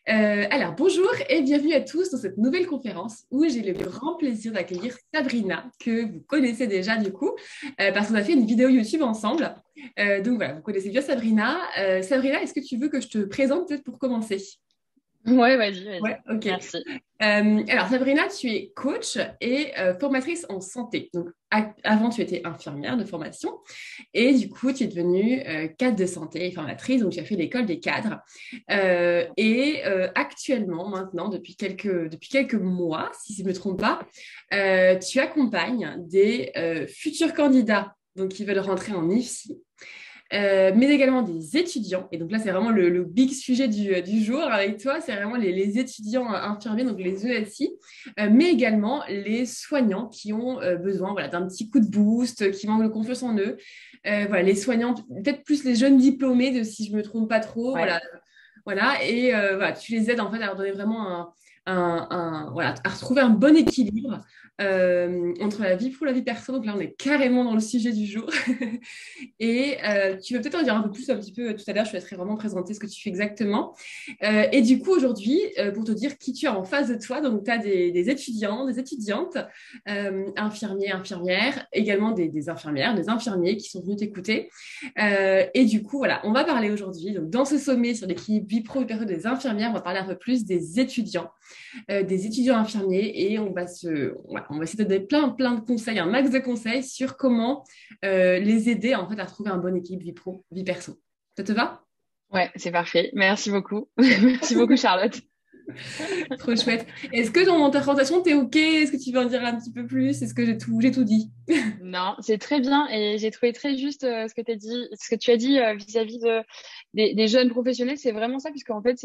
Alors, bonjour et bienvenue à tous dans cette nouvelle conférence où j'ai le grand plaisir d'accueillir Sabrina, que vous connaissez déjà du coup, parce qu'on a fait une vidéo YouTube ensemble. Donc voilà, vous connaissez bien Sabrina. Sabrina, est-ce que tu veux que je te présente peut-être pour commencer? Ouais, vas-y, Ouais, vas-y. ok. Merci. Alors, Sabrina, tu es coach et formatrice en santé. Donc, avant, tu étais infirmière de formation et du coup, tu es devenue cadre de santé et formatrice. Donc, tu as fait l'école des cadres. Actuellement, maintenant, depuis quelques mois, si je ne me trompe pas, tu accompagnes des futurs candidats donc, qui veulent rentrer en IFSI. Mais également des étudiants. Et donc là, c'est vraiment le big sujet du jour avec toi. C'est vraiment les étudiants infirmiers, donc les ESI, mais également les soignants qui ont besoin voilà, d'un petit coup de boost, qui manquent de confiance en eux. Voilà, les soignants, peut-être plus les jeunes diplômés, si je ne me trompe pas trop. Ouais. Voilà, voilà, et voilà, tu les aides en fait à leur donner vraiment voilà, à retrouver un bon équilibre entre la vie pro et la vie perso. Donc là, on est carrément dans le sujet du jour. Et tu veux peut-être en dire un peu plus un petit peu tout à l'heure, je te laisserai vraiment présenter ce que tu fais exactement. Et du coup, aujourd'hui, pour te dire qui tu as en face de toi, donc tu as des étudiants, des étudiantes, infirmiers, infirmières, également des infirmières, des infirmiers qui sont venus t'écouter. Et du coup, voilà, on va parler aujourd'hui, donc dans ce sommet sur l'équilibre vie pro et perso des infirmières, on va parler un peu plus des étudiants infirmiers et on va essayer de donner plein de conseils, un max de conseils sur comment les aider en fait à trouver un bon équilibre vie pro, vie perso. Ça te va? Ouais, c'est parfait. Merci beaucoup. Merci beaucoup, Charlotte. Trop chouette. Est-ce que dans ta présentation, t'es OK? Est-ce que tu veux en dire un petit peu plus? Est-ce que j'ai tout dit? Non, c'est très bien et j'ai trouvé très juste ce que tu as dit vis-à-vis des jeunes professionnels. C'est vraiment ça, puisqu'en fait,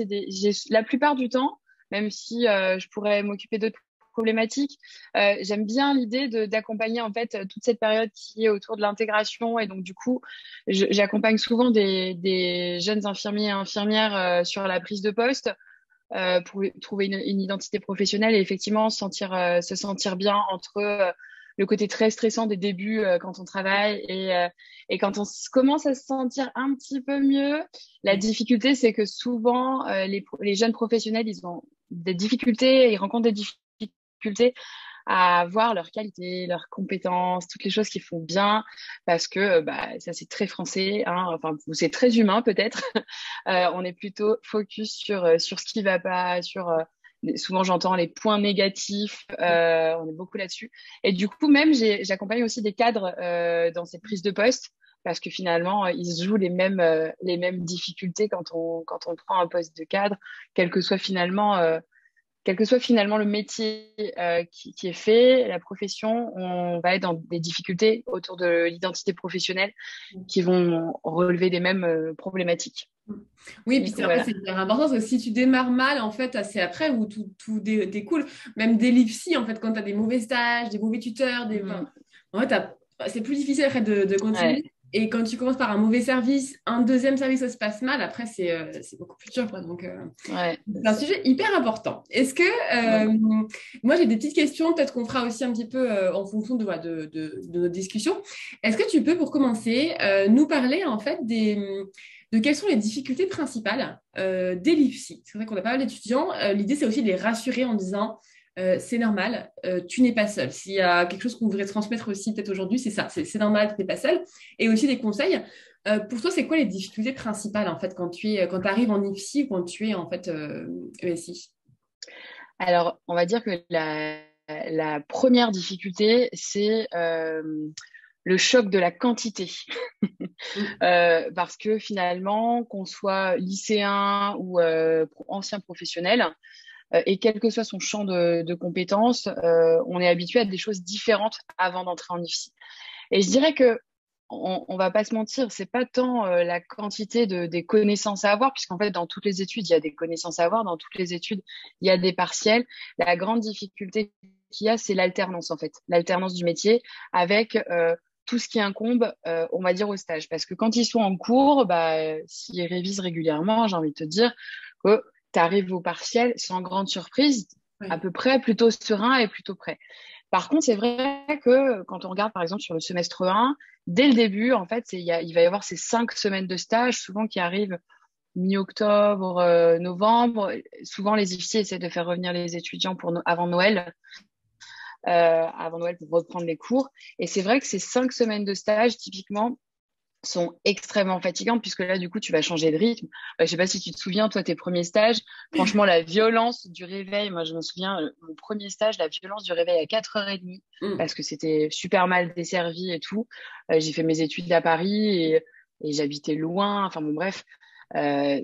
la plupart du temps, même si je pourrais m'occuper d'autres problématiques, j'aime bien l'idée d'accompagner en fait toute cette période qui est autour de l'intégration. Et donc, du coup, j'accompagne souvent des jeunes infirmiers et infirmières sur la prise de poste pour trouver une identité professionnelle et effectivement se sentir bien entre le côté très stressant des débuts quand on travaille et quand commence à se sentir un petit peu mieux. La difficulté, c'est que souvent, les jeunes professionnels, ils ont des difficultés, ils rencontrent des difficultés à voir leurs qualités, leurs compétences, toutes les choses qu'ils font bien, parce que bah, ça c'est très français, hein, enfin c'est très humain peut-être. On est plutôt focus sur ce qui va pas, souvent j'entends les points négatifs, on est beaucoup là-dessus. Et du coup même j'accompagne aussi des cadres dans cette prise de poste. Parce que finalement, ils se jouent les mêmes difficultés quand on prend un poste de cadre, quel que soit finalement quel que soit finalement le métier qui est fait, la profession, on va être dans des difficultés autour de l'identité professionnelle qui vont relever des mêmes problématiques. Oui, puis Du coup, après, voilà. c'est hyper important parce que si tu démarres mal, en fait, c'est après où tout découle. Même des l'IFSI, en fait, quand tu as des mauvais stages, des mauvais tuteurs, enfin, Mm. en fait, c'est plus difficile après de continuer. Ouais, Et quand tu commences par un mauvais service, un deuxième service, ça se passe mal, après, c'est beaucoup plus dur, quoi. Donc, ouais. c'est un sujet hyper important. Est-ce que, Mm. moi, j'ai des petites questions, peut-être qu'on fera aussi un petit peu en fonction voilà, de notre discussion. Est-ce que tu peux, pour commencer, nous parler, en fait, de quelles sont les difficultés principales des LIFSI. C'est vrai qu'on a pas mal d'étudiants. L'idée, c'est aussi de les rassurer en disant c'est normal, tu n'es pas seul. S'il y a quelque chose qu'on voudrait transmettre aussi peut-être aujourd'hui, c'est ça, c'est normal, tu n'es pas seul. Et aussi des conseils. Pour toi, c'est quoi les difficultés principales en fait quand tu arrives en IFSI ou quand tu es en fait ESI? Alors, on va dire que la première difficulté, c'est le choc de la quantité. Mm. Parce que finalement, qu'on soit lycéen ou ancien professionnel, et quel que soit son champ de compétences, on est habitué à des choses différentes avant d'entrer en IFSI. Et je dirais que on va pas se mentir, c'est pas tant la quantité des connaissances à avoir, puisqu'en fait dans toutes les études il y a des connaissances à avoir, dans toutes les études il y a des partiels. La grande difficulté qu'il y a, c'est l'alternance en fait, l'alternance du métier avec tout ce qui incombe, on va dire au stage, parce que quand ils sont en cours, bah, s'ils révisent régulièrement, j'ai envie de te dire que tu arrives au partiel sans grande surprise, à Ouais. peu près plutôt serein et plutôt prêt. Par contre, c'est vrai que quand on regarde par exemple sur le semestre 1, dès le début, en fait, il va y avoir ces 5 semaines de stage, souvent qui arrivent mi-octobre, novembre. Souvent, les IFSI essaient de faire revenir les étudiants avant Noël pour reprendre les cours. Et c'est vrai que ces 5 semaines de stage, typiquement, sont extrêmement fatigantes puisque là, du coup, tu vas changer de rythme. Je sais pas si tu te souviens, toi, tes premiers stages. Franchement, la violence du réveil, moi, je me souviens, mon premier stage, la violence du réveil à 4h30 parce que c'était super mal desservi et tout. J'ai fait mes études à Paris et j'habitais loin. Enfin, bon, bref.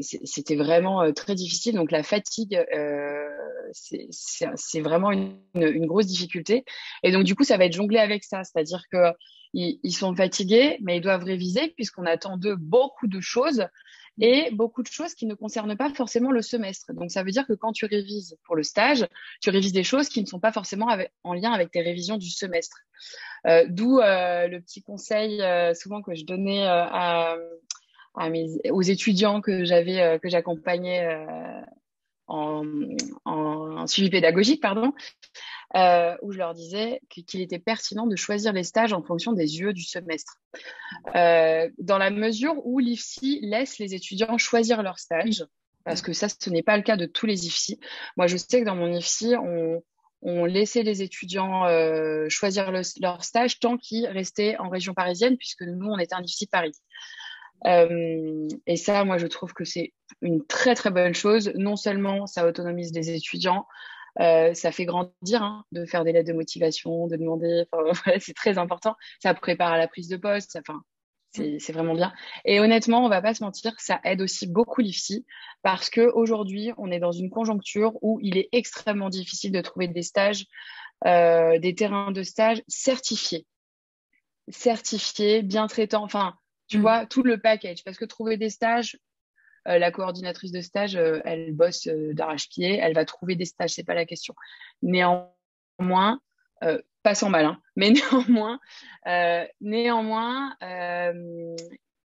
C'était vraiment très difficile. Donc, la fatigue, c'est vraiment une grosse difficulté. Et donc, du coup, ça va être jonglé avec ça. C'est-à-dire que ils sont fatigués, mais ils doivent réviser puisqu'on attend d'eux beaucoup de choses et beaucoup de choses qui ne concernent pas forcément le semestre. Donc, ça veut dire que quand tu révises pour le stage, tu révises des choses qui ne sont pas forcément en lien avec tes révisions du semestre. D'où le petit conseil souvent que je donnais aux étudiants que j'accompagnais en suivi pédagogique, pardon, où je leur disais qu'il était pertinent de choisir les stages en fonction des UE du semestre. Dans la mesure où l'IFSI laisse les étudiants choisir leur stage, parce que ça, ce n'est pas le cas de tous les IFSI. Moi, je sais que dans mon IFSI, on laissait les étudiants choisir leur stage tant qu'ils restaient en région parisienne, puisque nous, on était un IFSI Paris. Et ça, moi, je trouve que c'est une très, très bonne chose. Non seulement ça autonomise les étudiants, ça fait grandir, hein, de faire des lettres de motivation, de demander, voilà, c'est très important. Ça prépare à la prise de poste, c'est vraiment bien. Et honnêtement, on va pas se mentir, ça aide aussi beaucoup l'IFSI parce que aujourd'hui, on est dans une conjoncture où il est extrêmement difficile de trouver des stages, des terrains de stage certifiés, bien traitants. Enfin, tu vois, tout le package. Parce que trouver des stages, la coordinatrice de stage, elle bosse d'arrache-pied, elle va trouver des stages, c'est pas la question. Néanmoins, pas sans mal, hein, mais néanmoins,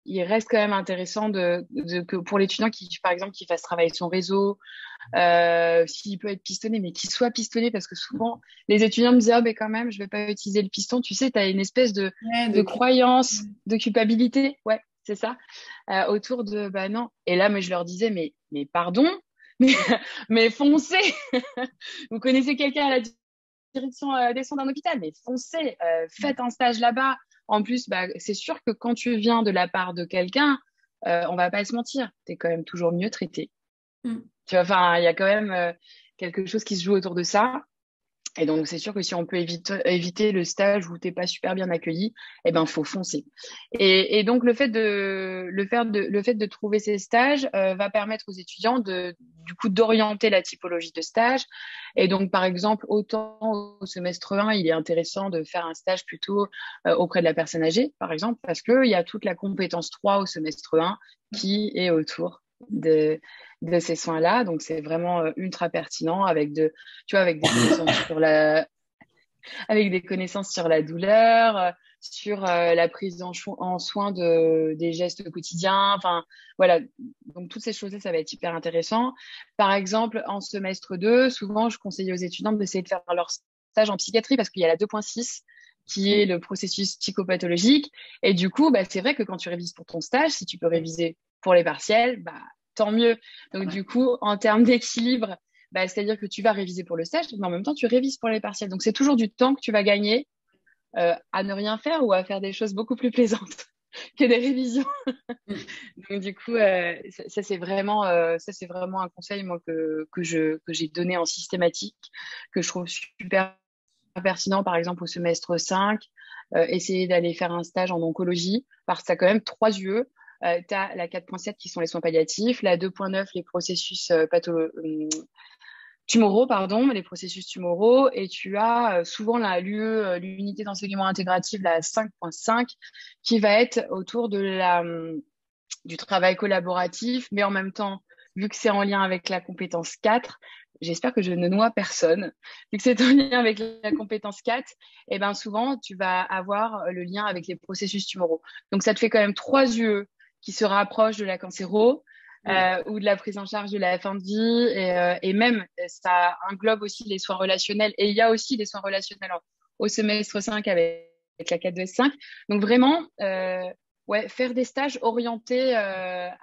il reste quand même intéressant que pour l'étudiant qui, par exemple, qui fasse travailler son réseau, s'il peut être pistonné, mais qu'il soit pistonné, parce que souvent, les étudiants me disent, ah, ben quand même, je vais pas utiliser le piston. Tu sais, tu as une espèce de croyance, de culpabilité. Ouais, c'est ça. Autour de, bah non. Et là, mais je leur disais, mais pardon, mais, mais foncez. Vous connaissez quelqu'un à la direction des soins d'un hôpital, mais foncez, faites un stage là-bas. En plus, bah, c'est sûr que quand tu viens de la part de quelqu'un, on va pas se mentir, tu es quand même toujours mieux traité. Tu vois, enfin, il y a quand même quelque chose qui se joue autour de ça. Et donc, c'est sûr que si on peut éviter le stage où t'es pas super bien accueilli, eh ben, faut foncer. Et donc, le fait de trouver ces stages va permettre aux étudiants du coup, d'orienter la typologie de stage. Et donc, par exemple, autant au semestre 1, il est intéressant de faire un stage plutôt auprès de la personne âgée, par exemple, parce qu'il y a toute la compétence 3 au semestre 1 qui est autour de ces soins-là. Donc, c'est vraiment ultra pertinent avec des connaissances avec des connaissances sur la douleur, sur la prise en soin des gestes quotidiens. Enfin, voilà. Donc, toutes ces choses-là, ça va être hyper intéressant. Par exemple, en semestre 2, souvent, je conseille aux étudiants d'essayer de faire leur stage en psychiatrie parce qu'il y a la 2.6 qui est le processus psychopathologique. Et du coup, bah, c'est vrai que quand tu révises pour ton stage, si tu peux réviser pour les partiels, bah, tant mieux. Donc, du coup, en termes d'équilibre, bah, c'est-à-dire que tu vas réviser pour le stage, mais en même temps, tu révises pour les partiels. Donc, c'est toujours du temps que tu vas gagner à ne rien faire ou à faire des choses beaucoup plus plaisantes que des révisions. Donc, du coup, ça, c'est vraiment un conseil, moi, que j'ai donné en systématique, que je trouve super pertinent, par exemple, au semestre 5, essayer d'aller faire un stage en oncologie, parce que tu as quand même 3 UE. Tu as la 4.7 qui sont les soins palliatifs, la 2.9 les processus tumoraux, pardon, les processus tumoraux, et tu as souvent l'unité d'enseignement intégrative, la 5.5, qui va être autour du travail collaboratif, mais en même temps, vu que c'est en lien avec la compétence 4, j'espère que je ne noie personne, vu que c'est en lien avec la compétence 4, et ben souvent, tu vas avoir le lien avec les processus tumoraux. Donc, ça te fait quand même 3 UE qui se rapprochent de la cancéro, ou de la prise en charge de la fin de vie, et même ça englobe aussi les soins relationnels, et il y a aussi des soins relationnels au semestre 5 avec la 4.2.5. Donc vraiment, ouais, faire des stages orientés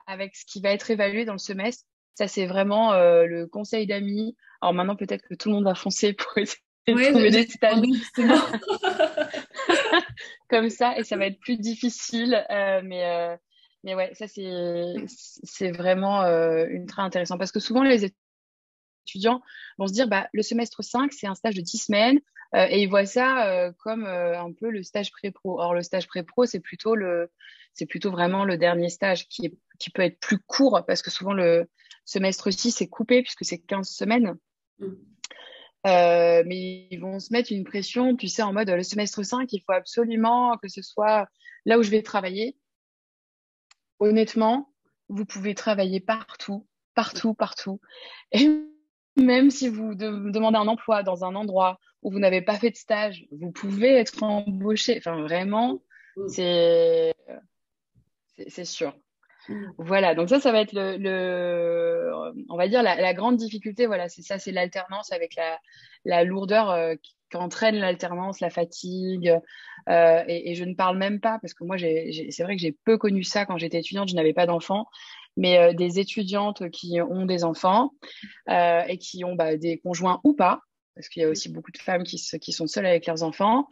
avec ce qui va être évalué dans le semestre. Ça, c'est vraiment le conseil d'amis. Alors maintenant, peut-être que tout le monde va foncer pour essayer de Oui, trouver des j'ai stages demandé justement. comme ça et ça va être plus difficile. Mais ouais, ça, c'est vraiment ultra intéressant parce que souvent, les étudiants vont se dire, bah, le semestre 5 c'est un stage de 10 semaines et ils voient ça comme un peu le stage pré-pro. Or, le stage pré-pro, c'est plutôt vraiment le dernier stage qui peut être plus court parce que souvent le semestre 6 c'est coupé puisque c'est 15 semaines. Mais ils vont se mettre une pression, tu sais, en mode le semestre 5 il faut absolument que ce soit là où je vais travailler. Honnêtement, vous pouvez travailler partout, partout, partout. Et même si vous demandez un emploi dans un endroit où vous n'avez pas fait de stage, vous pouvez être embauché. Enfin, vraiment, c'est c'est sûr. Mm. Voilà, donc ça va être on va dire la grande difficulté. Voilà, c'est ça, c'est l'alternance avec la lourdeur qu'entraîne l'alternance, la fatigue. Et je ne parle même pas parce que moi, c'est vrai que j'ai peu connu ça quand j'étais étudiante. Je n'avais pas d'enfants, mais des étudiantes qui ont des enfants et qui ont bah, des conjoints ou pas, parce qu'il y a aussi beaucoup de femmes qui sont seules avec leurs enfants.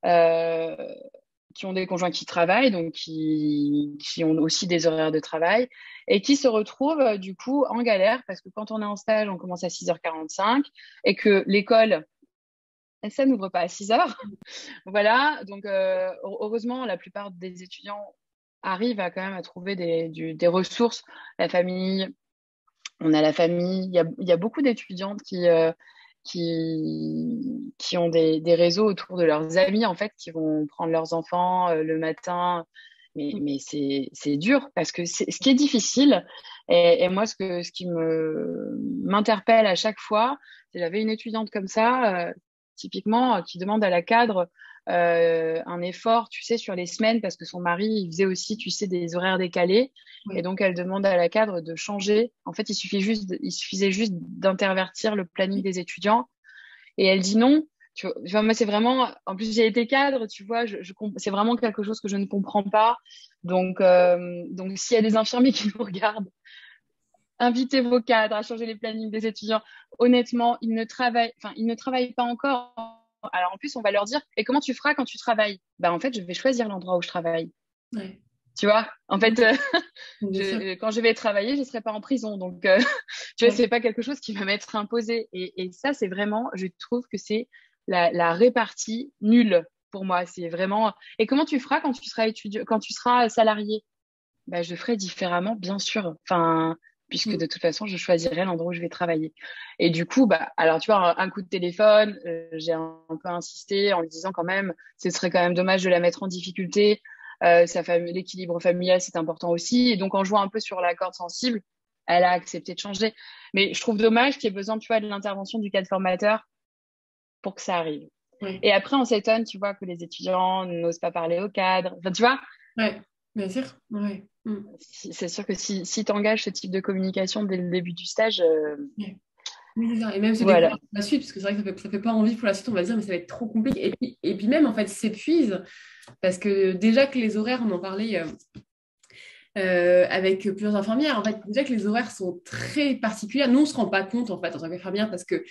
Euh, qui ont des conjoints qui travaillent, donc qui ont aussi des horaires de travail, et qui se retrouvent du coup en galère, parce que quand on est en stage, on commence à 6h45, et que l'école, ça n'ouvre pas à 6h. Voilà, donc heureusement, la plupart des étudiants arrivent à quand même à trouver des ressources. La famille, on a la famille, il y a beaucoup d'étudiantes qui ont des réseaux autour de leurs amis, en fait, qui vont prendre leurs enfants le matin. Mais c'est dur parce que ce qui est difficile, et moi, ce qui m'interpelle à chaque fois, c'est j'avais une étudiante comme ça, typiquement, qui demande à la cadre un effort, tu sais, sur les semaines, parce que son mari, il faisait aussi, tu sais, des horaires décalés. Et Oui. donc, elle demande à la cadre de changer. En fait, il suffisait juste d'intervertir le planning des étudiants. Et elle dit non. Tu vois, moi, c'est vraiment, en plus, j'ai été cadre, tu vois, c'est vraiment quelque chose que je ne comprends pas. Donc s'il y a des infirmiers qui nous regardent, invitez vos cadres à changer les plannings des étudiants. Honnêtement, ils ne travaillent pas encore. Alors, en plus, on va leur dire, et comment tu feras quand tu travailles? Bah, en fait, je vais choisir l'endroit où je travaille. Ouais. Tu vois, en fait, Bien sûr. quand je vais travailler, je ne serai pas en prison. Donc, tu vois, Ouais. c'est pas quelque chose qui va m'être imposé. Et ça, c'est vraiment, je trouve que c'est la répartie nulle pour moi. C'est vraiment. Et comment tu feras quand tu seras étudiant, quand tu seras salarié? Bah, je ferai différemment, bien sûr. Enfin, puisque Mm. de toute façon, je choisirai l'endroit où je vais travailler. Et du coup, bah, alors, tu vois, un coup de téléphone, j'ai un peu insisté en lui disant quand même, ce serait quand même dommage de la mettre en difficulté. L'équilibre familial, c'est important aussi. Et donc, en jouant un peu sur la corde sensible, elle a accepté de changer. Mais je trouve dommage qu'il y ait besoin, tu vois, de l'intervention du cadre formateur pour que ça arrive. Ouais. Et après, on s'étonne, tu vois, que les étudiants n'osent pas parler au cadre. Enfin, tu vois, Ouais. Bien sûr. Ouais. Mm. c'est sûr que si tu engages ce type de communication dès le début du stage, Ouais. Oui, c'est ça. Et même se découvrir voilà. pour la suite, parce que c'est vrai que ça fait pas envie pour la suite, on va se dire, mais ça va être trop compliqué. Et puis même, en fait, s'épuise, parce que déjà que les horaires, on en parlait avec plusieurs infirmières, en fait, déjà que les horaires sont très particuliers. Nous, on se rend pas compte, en fait, en tant qu'infirmière, parce que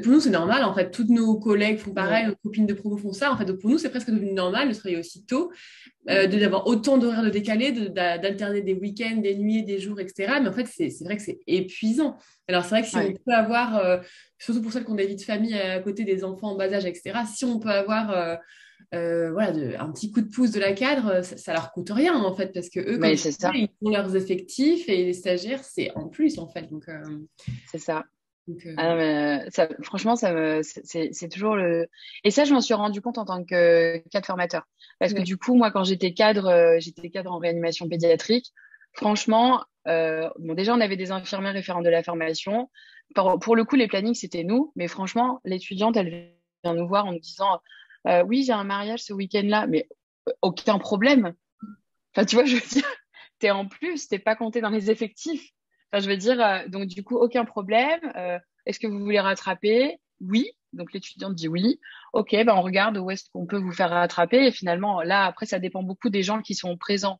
pour nous, c'est normal, en fait. Toutes nos collègues font pareil, Mm, nos copines de promo font ça. En fait, donc pour nous, c'est presque devenu normal de se réveiller aussi tôt, d'avoir autant d'horaires de décalés, d'alterner des week-ends, des nuits, des jours, etc. Mais en fait, c'est vrai que c'est épuisant. Alors, c'est vrai que si on ouais. peut avoir, surtout pour celles qui ont des vies de famille à côté des enfants en bas âge, etc., si on peut avoir voilà, un petit coup de pouce de la cadre, ça leur coûte rien, en fait, parce que eux, comme Mais tu c'est disais, ça, ils ont leurs effectifs et les stagiaires, c'est en plus, en fait. c'est ça. Donc, Ah non, mais franchement, c'est toujours le. Et ça, je m'en suis rendu compte en tant que cadre formateur. Parce que ouais. du coup, moi, quand j'étais cadre en réanimation pédiatrique. Franchement, bon, déjà, on avait des infirmières référentes de la formation. Pour le coup, les plannings, c'était nous. Mais franchement, l'étudiante, elle vient nous voir en nous disant, oui, j'ai un mariage ce week-end-là, mais aucun problème. Enfin, tu vois, je veux dire, t'es en plus, t'es pas compté dans les effectifs. Enfin, je veux dire, donc du coup, aucun problème. Est-ce que vous voulez rattraper? Oui. Donc, l'étudiante dit oui. OK, ben, on regarde où est-ce qu'on peut vous faire rattraper. Et finalement, là, après, ça dépend beaucoup des gens qui sont présents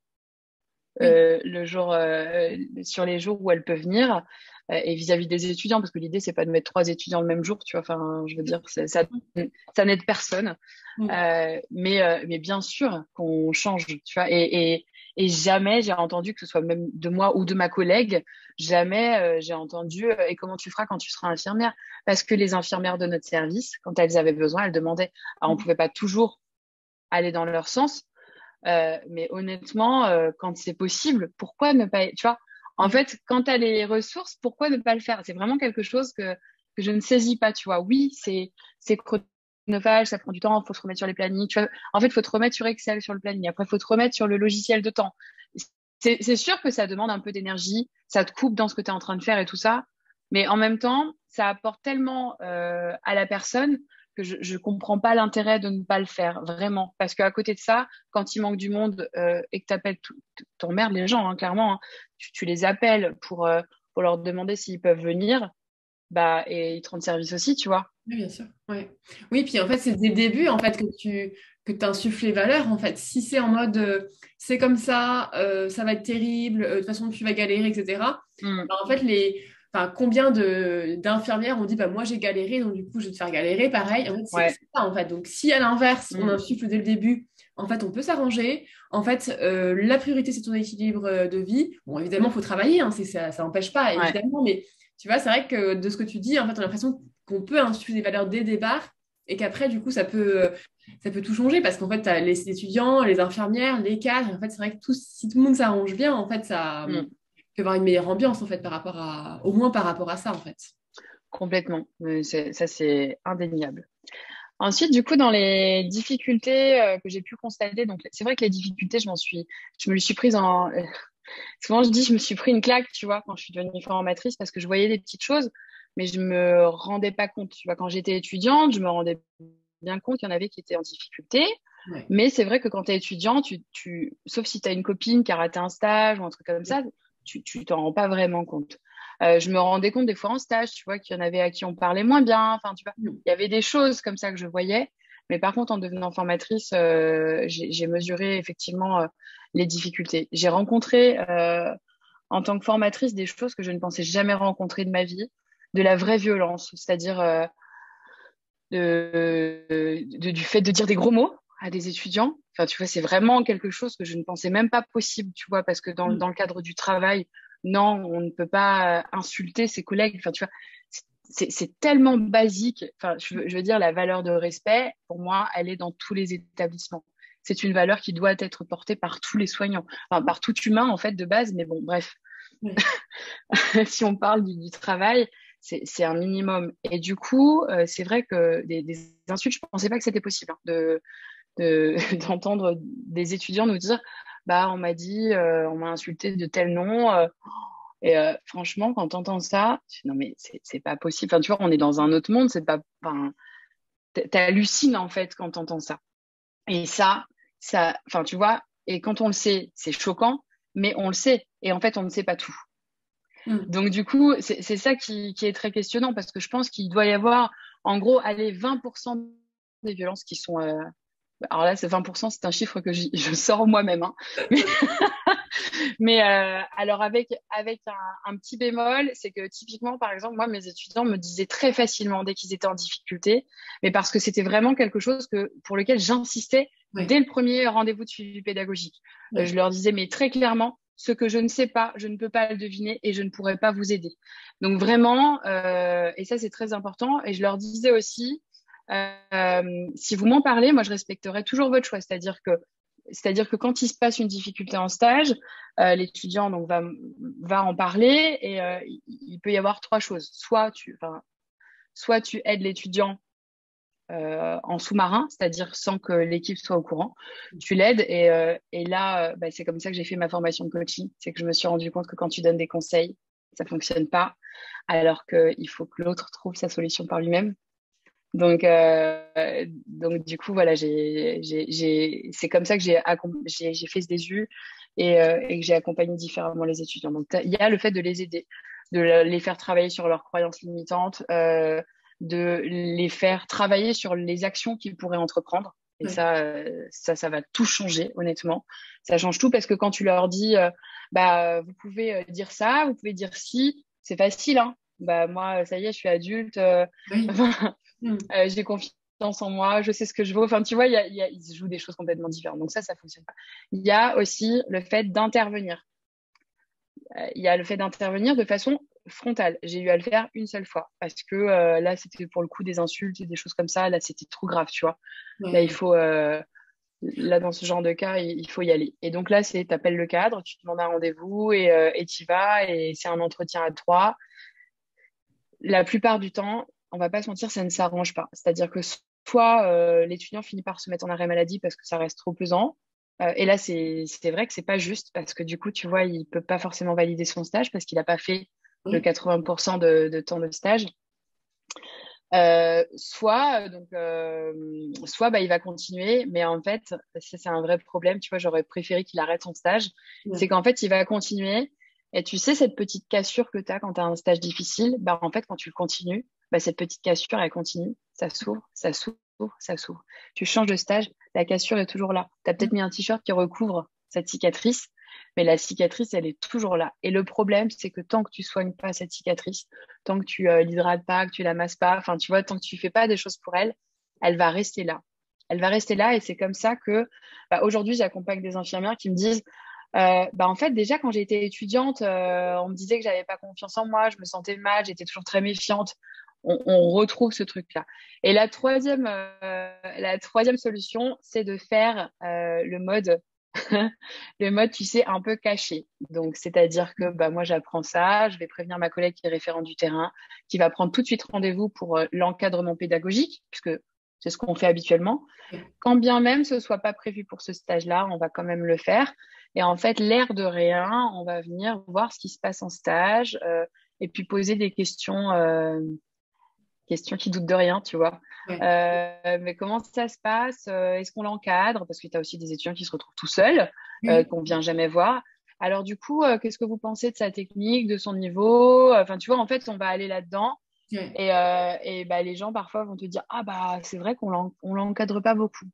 Oui. le jour, sur les jours où elle peut venir. Et vis-à-vis des étudiants, parce que l'idée, c'est pas de mettre 3 étudiants le même jour, tu vois. Enfin, je veux dire, ça n'aide personne. Mm. Mais bien sûr qu'on change, tu vois. Et jamais j'ai entendu, que ce soit même de moi ou de ma collègue, jamais j'ai entendu et comment tu feras quand tu seras infirmière? Parce que les infirmières de notre service, quand elles avaient besoin, elles demandaient. Alors, on pouvait pas toujours aller dans leur sens, mais honnêtement, quand c'est possible, pourquoi ne pas, tu vois? En Ouais. fait, quand tu as les ressources, pourquoi ne pas le faire? C'est vraiment quelque chose que je ne saisis pas, tu vois. Oui, c'est chronophage, ça prend du temps, il faut se remettre sur les plannings. Tu vois, en fait, il faut te remettre sur Excel, sur le planning. Après, il faut te remettre sur le logiciel de temps. C'est sûr que ça demande un peu d'énergie, ça te coupe dans ce que tu es en train de faire et tout ça. Mais en même temps, ça apporte tellement à la personne que je comprends pas l'intérêt de ne pas le faire, vraiment. Parce qu'à côté de ça, quand il manque du monde et que tu appelles, t'emmerdes les gens, hein, clairement, hein. Tu les appelles pour leur demander s'ils peuvent venir, bah, et ils te rendent service aussi, tu vois. Oui, bien sûr. Ouais. Oui, puis en fait, c'est dès le début en fait, que tu insuffles les valeurs. En fait, si c'est en mode c'est comme ça va être terrible, de toute façon tu vas galérer, etc. Mm. Bah, en fait, enfin, combien d'infirmières ont dit bah, moi j'ai galéré, donc du coup je vais te faire galérer. Pareil, en fait, c'est Ouais. ça en fait. Donc si à l'inverse, on Mm. insuffle dès le début, en fait, on peut s'arranger. En fait, la priorité, c'est ton équilibre de vie. Bon, évidemment, il faut travailler, hein, ça n'empêche pas, Ouais. évidemment, mais tu vois, c'est vrai que de ce que tu dis, en fait, on a l'impression qu'on peut insuffler des valeurs dès le départ et qu'après, du coup, ça peut tout changer parce qu'en fait, tu as les étudiants, les infirmières, les cadres. En fait, c'est vrai que si tout le monde s'arrange bien, en fait, ça Mm. peut avoir une meilleure ambiance, en fait, au moins par rapport à ça, en fait. Complètement. Ça, c'est indéniable. Ensuite, du coup, dans les difficultés que j'ai pu constater, donc c'est vrai que les difficultés, je me les suis prise en. Souvent, je dis, je me suis pris une claque, tu vois, quand je suis devenue formatrice, parce que je voyais des petites choses, mais je me rendais pas compte. Tu vois, quand j'étais étudiante, je me rendais bien compte qu'il y en avait qui étaient en difficulté. Ouais. Mais c'est vrai que quand tu es étudiant, sauf si tu as une copine qui a raté un stage ou un truc comme ça, tu t'en rends pas vraiment compte. Je me rendais compte des fois en stage, tu vois, qu'il y en avait à qui on parlait moins bien. Enfin, tu vois, il y avait des choses comme ça que je voyais. Mais par contre, en devenant formatrice, j'ai mesuré effectivement les difficultés. J'ai rencontré en tant que formatrice des choses que je ne pensais jamais rencontrer de ma vie, de la vraie violence, c'est-à-dire du fait de dire des gros mots à des étudiants. Enfin, tu vois, c'est vraiment quelque chose que je ne pensais même pas possible, tu vois, parce que dans le cadre du travail, non, on ne peut pas insulter ses collègues. Enfin, tu vois, c'est tellement basique. Enfin, je veux dire, la valeur de respect, pour moi, elle est dans tous les établissements. C'est une valeur qui doit être portée par tous les soignants, enfin, par tout humain, en fait, de base. Mais bon, bref, Ouais. si on parle du travail, c'est un minimum. Et du coup, c'est vrai que des insultes, je pensais pas que c'était possible, hein, d'entendre des étudiants nous dire, bah, on m'a dit, on m'a insulté de tel nom. Et franchement, quand t'entends ça, tu dis, non mais c'est pas possible. Enfin, tu vois, on est dans un autre monde. C'est pas, enfin, t'hallucines en fait quand t'entends ça. Et enfin, tu vois. Et quand on le sait, c'est choquant, mais on le sait. Et en fait, on ne sait pas tout. Mm. Donc, du coup, c'est ça qui est très questionnant parce que je pense qu'il doit y avoir, en gros, allez, 20% des violences qui sont. Alors là, c'est 20%, c'est un chiffre que je sors moi-même, hein. Mais alors, avec un petit bémol, c'est que typiquement, par exemple, moi, mes étudiants me disaient très facilement dès qu'ils étaient en difficulté, mais parce que c'était vraiment quelque chose pour lequel j'insistais Ouais. dès le premier rendez-vous de suivi pédagogique. Ouais. Je leur disais, mais très clairement, ce que je ne sais pas, je ne peux pas le deviner et je ne pourrai pas vous aider. Donc vraiment, et ça c'est très important, et je leur disais aussi, si vous m'en parlez, moi je respecterai toujours votre choix, c'est-à-dire que quand il se passe une difficulté en stage, l'étudiant donc va en parler et il peut y avoir trois choses. Soit tu aides l'étudiant en sous-marin, c'est-à-dire sans que l'équipe soit au courant. Tu l'aides et là, bah, c'est comme ça que j'ai fait ma formation de coaching. C'est que je me suis rendu compte que quand tu donnes des conseils, ça fonctionne pas, alors qu'il faut que l'autre trouve sa solution par lui-même. Donc du coup, voilà, c'est comme ça que j'ai fait ce DSU et que j'ai accompagné différemment les étudiants. Donc, il y a le fait de les aider, de les faire travailler sur leurs croyances limitantes, de les faire travailler sur les actions qu'ils pourraient entreprendre. Et Ouais. ça va tout changer, honnêtement. Ça change tout parce que quand tu leur dis, vous pouvez dire ça, vous pouvez dire si, c'est facile, hein. Bah, moi, ça y est, je suis adulte, Oui. Mm. j'ai confiance en moi, je sais ce que je vaux. Enfin, tu vois, ils se jouent des choses complètement différentes. Donc ça fonctionne pas. Il y a aussi le fait d'intervenir. Il y a le fait d'intervenir de façon frontale. J'ai eu à le faire une seule fois parce que là, c'était pour le coup des insultes et des choses comme ça. Là, c'était trop grave, tu vois. Là, Ouais. là, dans ce genre de cas, il faut y aller. Et donc là, c'est t'appelles le cadre, tu demandes un rendez-vous et t'y vas et c'est un entretien à trois. La plupart du temps, on va pas se mentir, ça ne s'arrange pas. C'est-à-dire que soit l'étudiant finit par se mettre en arrêt maladie parce que ça reste trop pesant. Et là, c'est vrai que c'est pas juste parce que du coup, tu vois, il peut pas forcément valider son stage parce qu'il n'a pas fait le Oui. 80% de temps de stage. Soit il va continuer, mais en fait, ça c'est un vrai problème. Tu vois, j'aurais préféré qu'il arrête son stage. C'est Ouais. qu'en fait, il va continuer. Et tu sais, cette petite cassure que tu as quand tu as un stage difficile, bah, en fait, quand tu le continues, bah, cette petite cassure, elle continue. Ça s'ouvre, ça s'ouvre, ça s'ouvre. Tu changes de stage, la cassure est toujours là. Tu as peut-être mis un t-shirt qui recouvre cette cicatrice, mais la cicatrice, elle est toujours là. Et le problème, c'est que tant que tu soignes pas cette cicatrice, tant que tu l'hydrates pas, que tu la masses pas, enfin, tu vois, tant que tu fais pas des choses pour elle, elle va rester là. Elle va rester là et c'est comme ça que, aujourd'hui, j'accompagne des infirmières qui me disent, en fait, déjà, quand j'étais étudiante, on me disait que j'avais pas confiance en moi, je me sentais mal, j'étais toujours très méfiante. On retrouve ce truc-là. Et la troisième solution, c'est de faire le mode le mode, tu sais, un peu caché. Donc, c'est-à-dire que moi, j'apprends ça, je vais prévenir ma collègue qui est référente du terrain, qui va prendre tout de suite rendez-vous pour l'encadrement pédagogique, puisque c'est ce qu'on fait habituellement. Ouais. Quand bien même ce soit pas prévu pour ce stage-là, on va quand même le faire. Et en fait, l'air de rien, on va venir voir ce qui se passe en stage et puis poser des questions qui doutent de rien, tu vois. Ouais. Mais comment ça se passe? Est-ce qu'on l'encadre? Parce que tu as aussi des étudiants qui se retrouvent tout seuls, Oui. qu'on vient jamais voir. Alors du coup, qu'est-ce que vous pensez de sa technique, de son niveau? Enfin, tu vois, en fait, on va aller là-dedans. Ouais. Et les gens parfois vont te dire, ah bah c'est vrai on l'encadre pas beaucoup.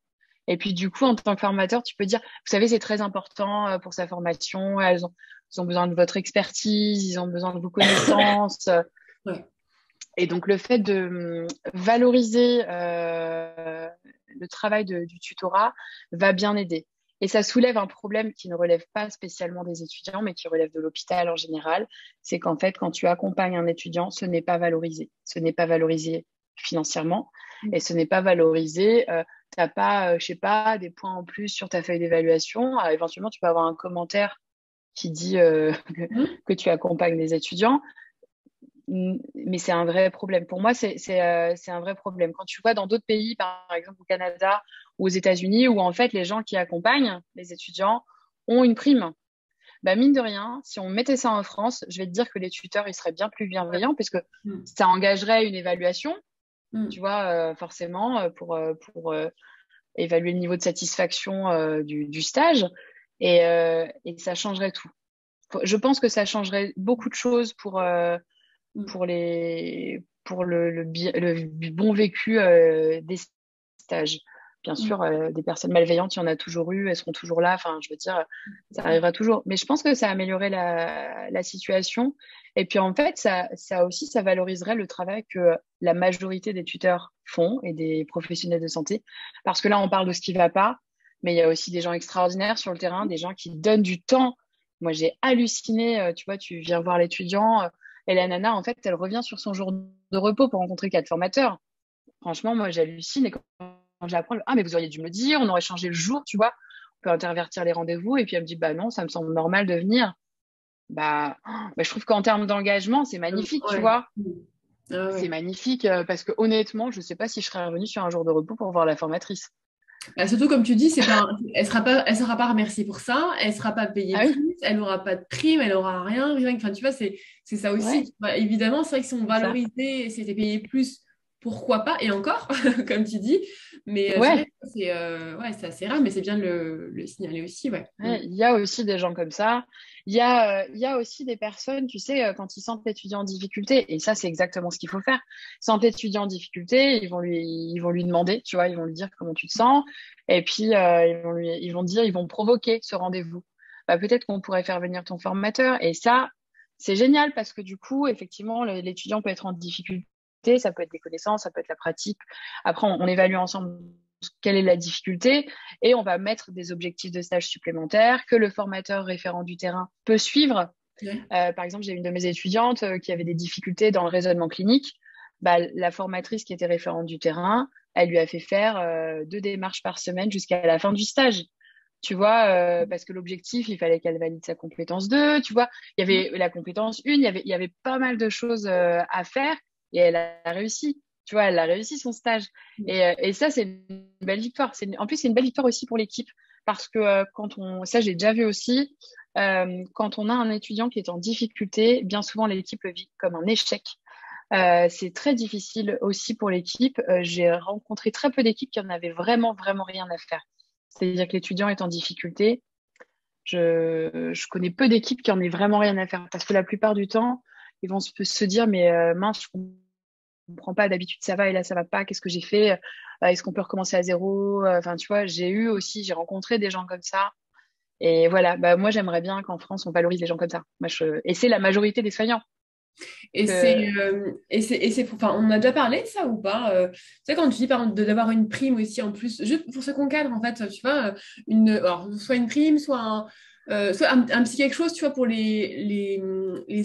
Et puis du coup, en tant que formateur, tu peux dire, vous savez, c'est très important pour sa formation. Ils ont besoin de votre expertise, ils ont besoin de vos connaissances. Ouais. Et donc, le fait de valoriser le travail du tutorat va bien aider. Et ça soulève un problème qui ne relève pas spécialement des étudiants, mais qui relève de l'hôpital en général. C'est qu'en fait, quand tu accompagnes un étudiant, ce n'est pas valorisé. Ce n'est pas valorisé financièrement et ce n'est pas valorisé. Tu n'as pas, je sais pas, des points en plus sur ta feuille d'évaluation. Éventuellement, tu peux avoir un commentaire qui dit Mhm. que tu accompagnes des étudiants. Mais c'est un vrai problème. Pour moi, c'est un vrai problème. Quand tu vois dans d'autres pays, par exemple au Canada ou aux États-Unis, où en fait les gens qui accompagnent les étudiants ont une prime. Bah, mine de rien, si on mettait ça en France, je vais te dire que les tuteurs, ils seraient bien plus bienveillants puisque Mhm. ça engagerait une évaluation, tu Mhm. vois, forcément, pour évaluer le niveau de satisfaction du stage et ça changerait tout. Je pense que ça changerait beaucoup de choses Mhm. pour le bon vécu des stages. Bien Mhm. sûr, des personnes malveillantes, il y en a toujours eu, elles seront toujours là. Enfin, je veux dire, ça arrivera toujours. Mais je pense que ça a amélioré la situation. Et puis, en fait, ça valoriserait le travail que la majorité des tuteurs font et des professionnels de santé. Parce que là, on parle de ce qui ne va pas, mais il y a aussi des gens extraordinaires sur le terrain, des gens qui donnent du temps. Moi, j'ai halluciné. Tu vois, tu viens voir l'étudiant. Et la nana, en fait, elle revient sur son jour de repos pour rencontrer quatre formateurs. Franchement, moi, j'hallucine. Et quand j'apprends, ah, mais vous auriez dû me le dire, on aurait changé le jour, tu vois. On peut intervertir les rendez-vous. Et puis, elle me dit, bah non, ça me semble normal de venir. Je trouve qu'en termes d'engagement, c'est magnifique, tu Ouais. vois. Mhm. Ah C'est ouais. magnifique parce que honnêtement, je ne sais pas si je serais revenue sur un jour de repos pour voir la formatrice. Bah, surtout comme tu dis, elle sera pas remerciée pour ça, elle sera pas payée Ah oui, plus, elle n'aura pas de prime, elle aura rien. Enfin, tu vois, c'est ça aussi. ouais, Bah, évidemment, c'est vrai que si on c'est ça. valorisait, si elle était payée plus pourquoi pas, et encore, comme tu dis, mais c'est vrai Ouais. que c'est assez rare, mais c'est bien de le signaler aussi, ouais. Ouais, il y a aussi des gens comme ça. Il y a aussi des personnes, tu sais, quand ils sentent l'étudiant en difficulté, et ça, c'est exactement ce qu'il faut faire. Ils sentent l'étudiant en difficulté, ils vont lui demander, tu vois, ils vont lui dire comment tu te sens, et puis ils vont provoquer ce rendez-vous. Bah, peut-être qu'on pourrait faire venir ton formateur, et ça, c'est génial parce que du coup, effectivement, l'étudiant peut être en difficulté, ça peut être des connaissances, ça peut être la pratique. Après, on évalue ensemble quelle est la difficulté et on va mettre des objectifs de stage supplémentaires que le formateur référent du terrain peut suivre. Ouais. Par exemple, j'ai une de mes étudiantes qui avait des difficultés dans le raisonnement clinique. Bah, la formatrice qui était référente du terrain, elle lui a fait faire 2 démarches par semaine jusqu'à la fin du stage. Tu vois, parce que l'objectif, il fallait qu'elle valide sa compétence 2. Tu vois, il y avait la compétence 1, il y avait pas mal de choses à faire et elle a réussi. Tu vois, elle a réussi son stage. Et ça, c'est une belle victoire. En plus, c'est une belle victoire aussi pour l'équipe parce que ça, j'ai déjà vu aussi, quand on a un étudiant qui est en difficulté, bien souvent, l'équipe le vit comme un échec. C'est très difficile aussi pour l'équipe. J'ai rencontré très peu d'équipes qui en avaient vraiment, vraiment rien à faire. C'est-à-dire que l'étudiant est en difficulté. Je connais peu d'équipes qui en aient vraiment rien à faire parce que la plupart du temps, ils vont se dire, mais mince, je comprends pas, d'habitude ça va et là ça va pas, qu'est-ce que j'ai fait? Est-ce qu'on peut recommencer à zéro? Enfin, tu vois, j'ai rencontré des gens comme ça. Et voilà, bah, moi j'aimerais bien qu'en France on valorise les gens comme ça. Et c'est la majorité des soignants. Et Que... enfin, on en a déjà parlé de ça ou pas? Tu sais, quand tu dis par exemple d'avoir une prime aussi en plus, juste pour ce qu'on cadre, en fait, tu vois, alors, soit une prime, soit un petit quelque chose, tu vois, pour les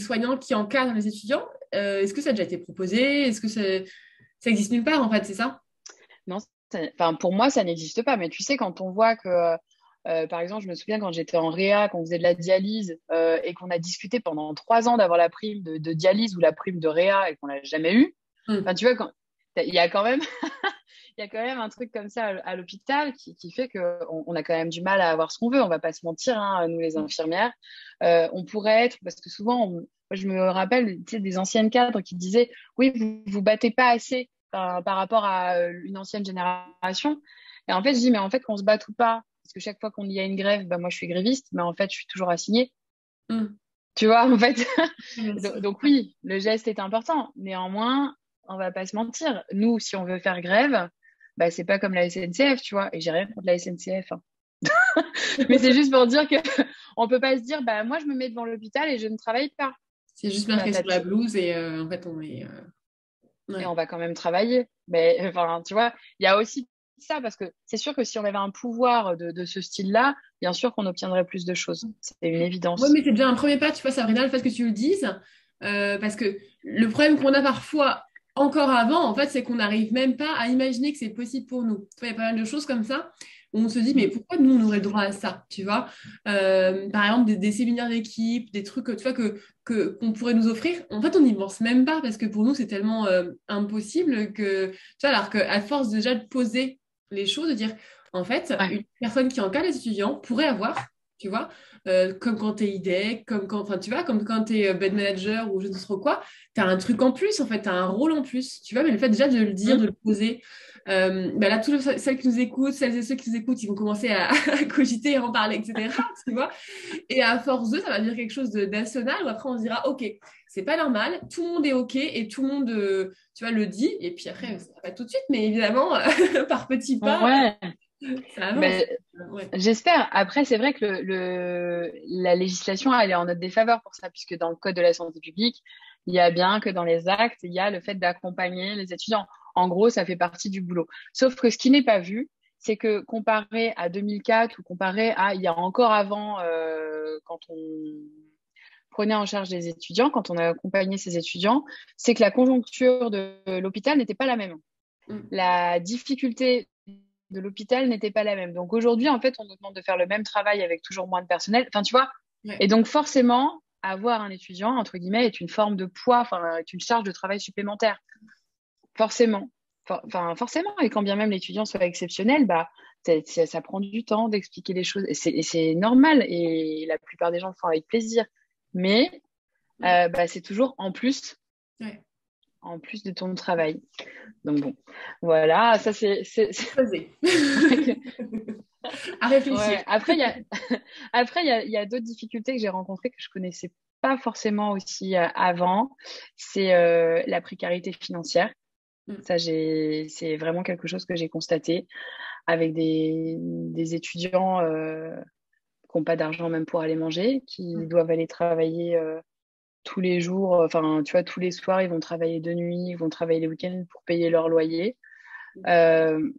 soignants qui encadrent les étudiants. Est-ce que ça a déjà été proposé? Est-ce que ça existe nulle part, en fait, c'est ça? Non, enfin, pour moi ça n'existe pas. Mais tu sais, quand on voit que par exemple, je me souviens quand j'étais en réa, qu'on faisait de la dialyse et qu'on a discuté pendant 3 ans d'avoir la prime de dialyse ou la prime de réa et qu'on l'a jamais eu. Hmm. Enfin, tu vois, il y a quand même, il y a quand même un truc comme ça à l'hôpital qui fait qu'on a quand même du mal à avoir ce qu'on veut. On va pas se mentir, hein, nous les infirmières. On pourrait être, parce que souvent, moi, je me rappelle, tu sais, des anciennes cadres qui disaient, oui, vous vous battez pas assez par rapport à une ancienne génération. Et en fait, je dis, mais en fait, qu'on se batte ou pas, parce que chaque fois qu'on y a une grève, bah, moi, je suis gréviste, mais en fait, je suis toujours assignée. Hmm. Tu vois, en fait. Bien Donc, sûr. donc oui, le geste est important. Néanmoins, on va pas se mentir. Nous, si on veut faire grève, bah, c'est pas comme la SNCF, tu vois. Et j'ai rien contre la SNCF, hein. Mais c'est juste pour dire que on peut pas se dire, bah, moi, je me mets devant l'hôpital et je ne travaille pas. C'est juste Bah, marqué sur la blouse et en fait, on est. et Ouais. on va quand même travailler. Mais enfin, tu vois, il y a aussi ça parce que c'est sûr que si on avait un pouvoir de ce style-là, bien sûr qu'on obtiendrait plus de choses. C'est une Oui, évidence. mais c'est déjà un premier pas, tu vois, Sabrina, le fait que tu le dises, parce que le problème qu'on a parfois encore avant, en fait, c'est qu'on n'arrive même pas à imaginer que c'est possible pour nous. Tu vois, il y a pas mal de choses comme ça où on se dit, mais Mm. pourquoi nous, on aurait le droit à ça, tu vois? Par exemple, des séminaires d'équipe, des trucs, tu vois, qu'on pourrait nous offrir. En fait, on n'y pense même pas parce que pour nous, c'est tellement impossible que, tu vois, alors qu'à force déjà de poser les choses, de dire, en fait, Ouais. une personne qui encadre les étudiants pourrait avoir, tu vois, comme quand tu es IDEC, comme quand, enfin, tu vois, comme quand tu es bed manager ou je ne sais trop quoi, tu as un truc en plus, en fait, tu as un rôle en plus, tu vois, mais le fait déjà de le dire, Mm. de le poser, bah là, toutes celles qui nous écoutent, celles et ceux qui nous écoutent, ils vont commencer à cogiter, à en parler, etc., tu vois, et à force de, ça va devenir quelque chose de national où après on se dira, ok, c'est pas normal, tout le monde est ok et tout le monde, tu vois, le dit, et puis après, ça va pas tout de suite, mais évidemment, par petits pas, Ouais. ça avance. Mais Ouais. j'espère. Après, c'est vrai que la législation, elle est en notre défaveur pour ça, puisque dans le Code de la santé publique, il y a bien que dans les actes, il y a le fait d'accompagner les étudiants. En gros, ça fait partie du boulot. Sauf que ce qui n'est pas vu, c'est que comparé à 2004 ou comparé à il y a encore avant, quand on prenait en charge les étudiants, quand on a accompagné ces étudiants, c'est que la conjoncture de l'hôpital n'était pas la même. Mm. La difficulté de l'hôpital n'était pas la même. Donc aujourd'hui, en fait, on nous demande de faire le même travail avec toujours moins de personnel. Enfin, tu vois. Et Ouais. donc forcément, avoir un étudiant, entre guillemets, est une forme de poids, enfin, est une charge de travail supplémentaire. Forcément. Enfin, forcément. Et quand bien même l'étudiant soit exceptionnel, bah, ça prend du temps d'expliquer les choses. Et c'est normal. Et la plupart des gens le font avec plaisir. Mais Mm. bah, c'est toujours en plus. Ouais. en plus de ton travail. Donc bon, voilà, ça Posé. À réfléchir. Ouais. Après, il y a d'autres difficultés que j'ai rencontrées que je connaissais pas forcément aussi avant. C'est la précarité financière. Mm. Ça, c'est vraiment quelque chose que j'ai constaté avec des étudiants qui n'ont pas d'argent même pour aller manger, qui Mm. doivent aller travailler tous les jours. Enfin, tu vois, tous les soirs, ils vont travailler de nuit, ils vont travailler les week-ends pour payer leur loyer. Euh,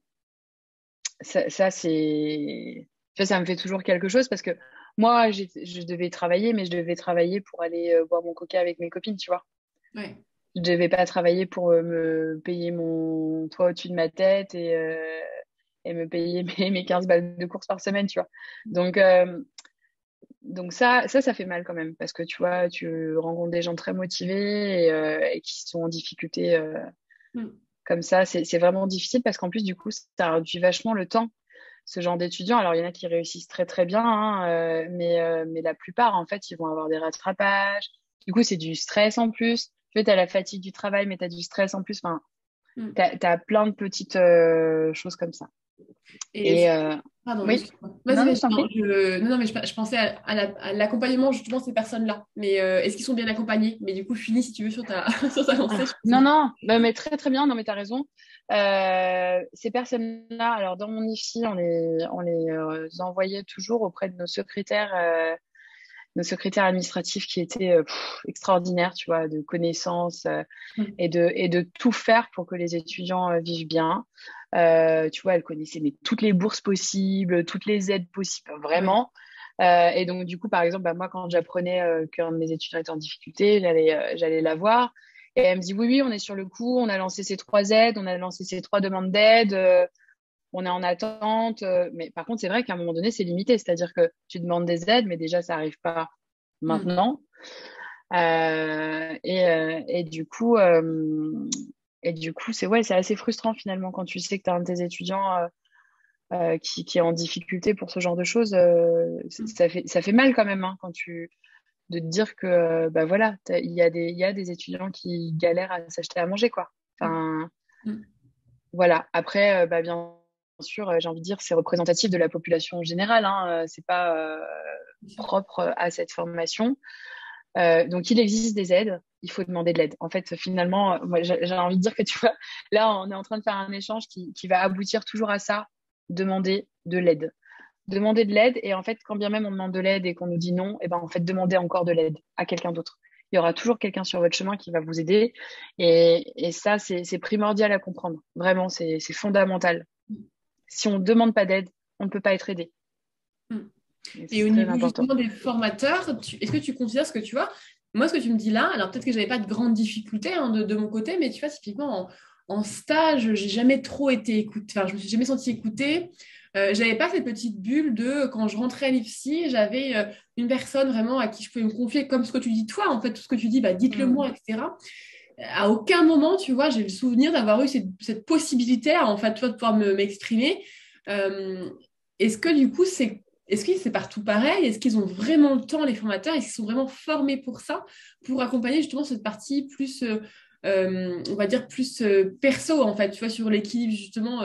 ça c'est, tu vois, ça me fait toujours quelque chose parce que moi, je devais travailler, mais je devais travailler pour aller boire mon coca avec mes copines, tu vois. Ouais. Je devais pas travailler pour me payer mon toit au-dessus de ma tête et me payer mes 15 balles de course par semaine, tu vois. Donc, donc ça fait mal quand même parce que tu vois, tu rencontres des gens très motivés et qui sont en difficulté Mm. comme ça. C'est vraiment difficile parce qu'en plus, du coup, ça réduit vachement le temps ce genre d'étudiants. Alors, il y en a qui réussissent très, très bien, hein, mais la plupart, en fait, ils vont avoir des rattrapages. Du coup, c'est du stress en plus. Tu vois, tu as la fatigue du travail, mais tu as du stress en plus. Enfin, Mm. tu as plein de petites choses comme ça. Et Et pardon, oui, excuse-moi. non, Vas-y, non, vas-y. je t'en Non, prie. non, mais je pensais à l'accompagnement justement de ces personnes-là. Mais est-ce qu'ils sont bien accompagnés? Mais du coup, finis si tu veux sur ta, sur ta lancée. Ah, non, non, bah, mais très, très bien. Non, mais tu as raison. Ces personnes-là, alors dans mon IFSI, on les envoyait toujours auprès de nos secrétaires administratifs qui étaient extraordinaires, tu vois, de connaissances Mm. et de tout faire pour que les étudiants vivent bien. Tu vois, elles connaissaient mais, toutes les bourses possibles, toutes les aides possibles, Ouais. vraiment. Et donc, du coup, par exemple, bah, moi, quand j'apprenais qu'un de mes étudiants était en difficulté, j'allais la voir. Et elle me dit, oui, oui, on est sur le coup, on a lancé ces 3 aides, on a lancé ces 3 demandes d'aide, on est en attente. Mais par contre, c'est vrai qu'à un moment donné, c'est limité. C'est-à-dire que tu demandes des aides, mais déjà, ça n'arrive pas Mm. maintenant. Et du coup, c'est assez frustrant finalement quand tu sais que tu as un de tes étudiants qui est en difficulté pour ce genre de choses. Mm. Ça fait mal quand même hein, de te dire que bah voilà, il y a des étudiants qui galèrent à s'acheter à manger, quoi. Mm. Enfin, Mm. voilà. Après, bah, bien sûr, j'ai envie de dire, c'est représentatif de la population générale. Hein, c'est pas propre à cette formation. Donc, il existe des aides. Il faut demander de l'aide. En fait, finalement, moi, j'ai envie de dire que tu vois, là, on est en train de faire un échange qui va aboutir toujours à ça, demander de l'aide. Demander de l'aide. Et en fait, quand bien même on demande de l'aide et qu'on nous dit non, et ben, en fait, demandez encore de l'aide à quelqu'un d'autre. Il y aura toujours quelqu'un sur votre chemin qui va vous aider. Et ça, c'est primordial à comprendre. Vraiment, c'est fondamental. Si on ne demande pas d'aide, on ne peut pas être aidé. Mm. Et Et au c'est très niveau important. justement des formateurs, est-ce que tu considères ce que tu vois? Moi, ce que tu me dis là, alors peut-être que j'avais pas de grandes difficultés hein, de mon côté, mais tu vois, typiquement en stage, j'ai jamais trop été écoutée, enfin, je me suis jamais sentie écoutée. J'avais pas cette petite bulle de quand je rentrais à l'IFSI, j'avais une personne vraiment à qui je pouvais me confier, comme ce que tu dis toi, en fait, tout ce que tu dis, bah, dites-le Mm. moi, etc. À aucun moment, tu vois, j'ai le souvenir d'avoir eu cette possibilité, en fait, toi, de pouvoir m'exprimer. Euh, est-ce que du coup, est-ce que c'est partout pareil? Est-ce qu'ils ont vraiment le temps, les formateurs? Est-ce qu'ils sont vraiment formés pour ça, pour accompagner justement cette partie plus, on va dire, plus perso, en fait, tu vois, sur l'équilibre justement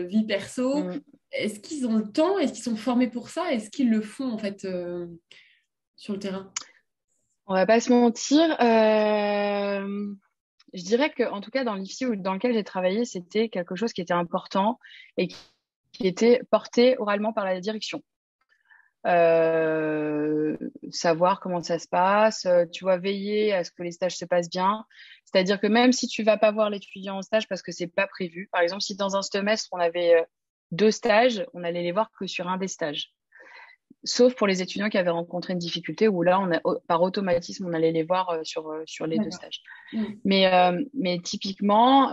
vie perso? Mm. Est-ce qu'ils ont le temps? Est-ce qu'ils sont formés pour ça? Est-ce qu'ils le font, en fait, sur le terrain? On va pas se mentir. Je dirais que, en tout cas, dans l'IFSI ou dans lequel j'ai travaillé, c'était quelque chose qui était important et qui était porté oralement par la direction. Euh, Savoir comment ça se passe, tu vois, veiller à ce que les stages se passent bien. C'est-à-dire que même si tu vas pas voir l'étudiant en stage parce que c'est pas prévu, par exemple, si dans un semestre on avait 2 stages, on allait les voir que sur un des stages. Sauf pour les étudiants qui avaient rencontré une difficulté où là, par automatisme, on allait les voir sur les 2 stages. Mm. Mais typiquement,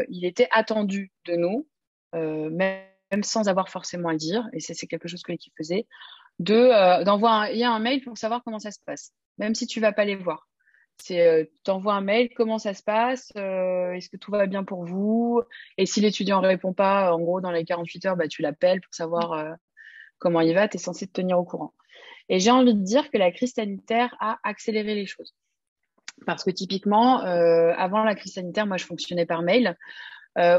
il était attendu de nous, même sans avoir forcément à le dire, et c'est quelque chose que l'équipe faisait, d'envoyer un mail pour savoir comment ça se passe, même si tu vas pas les voir. T'envoies un mail, comment ça se passe, est-ce que tout va bien pour vous? Et si l'étudiant ne répond pas, en gros, dans les 48 heures, bah, tu l'appelles pour savoir comment il va, tu es censé te tenir au courant. Et j'ai envie de dire que la crise sanitaire a accéléré les choses. Parce que typiquement, avant la crise sanitaire, moi, je fonctionnais par mail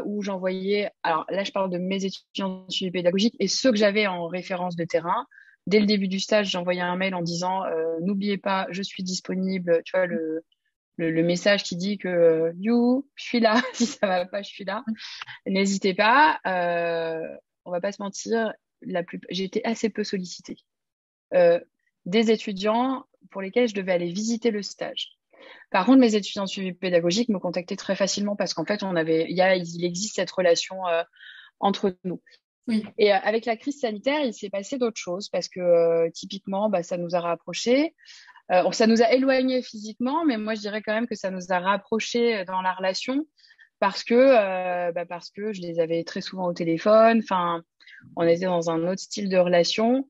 où j'envoyais, alors là, je parle de mes étudiants de suivi pédagogique et ceux que j'avais en référence de terrain. Dès le début du stage, j'envoyais un mail en disant n'oubliez pas, je suis disponible. Tu vois, le message qui dit que you, je suis là. Si ça va pas, je suis là. N'hésitez pas. On va pas se mentir, j'ai été assez peu sollicitée. Des étudiants pour lesquels je devais aller visiter le stage. Par contre, mes étudiants de suivi pédagogique me contactaient très facilement parce qu'en fait, il existe cette relation entre nous. Oui. Et avec la crise sanitaire, il s'est passé d'autres choses parce que typiquement, ça nous a rapprochés. Ça nous a éloignés physiquement, mais moi, je dirais quand même que ça nous a rapprochés dans la relation parce que je les avais très souvent au téléphone. Enfin, on était dans un autre style de relation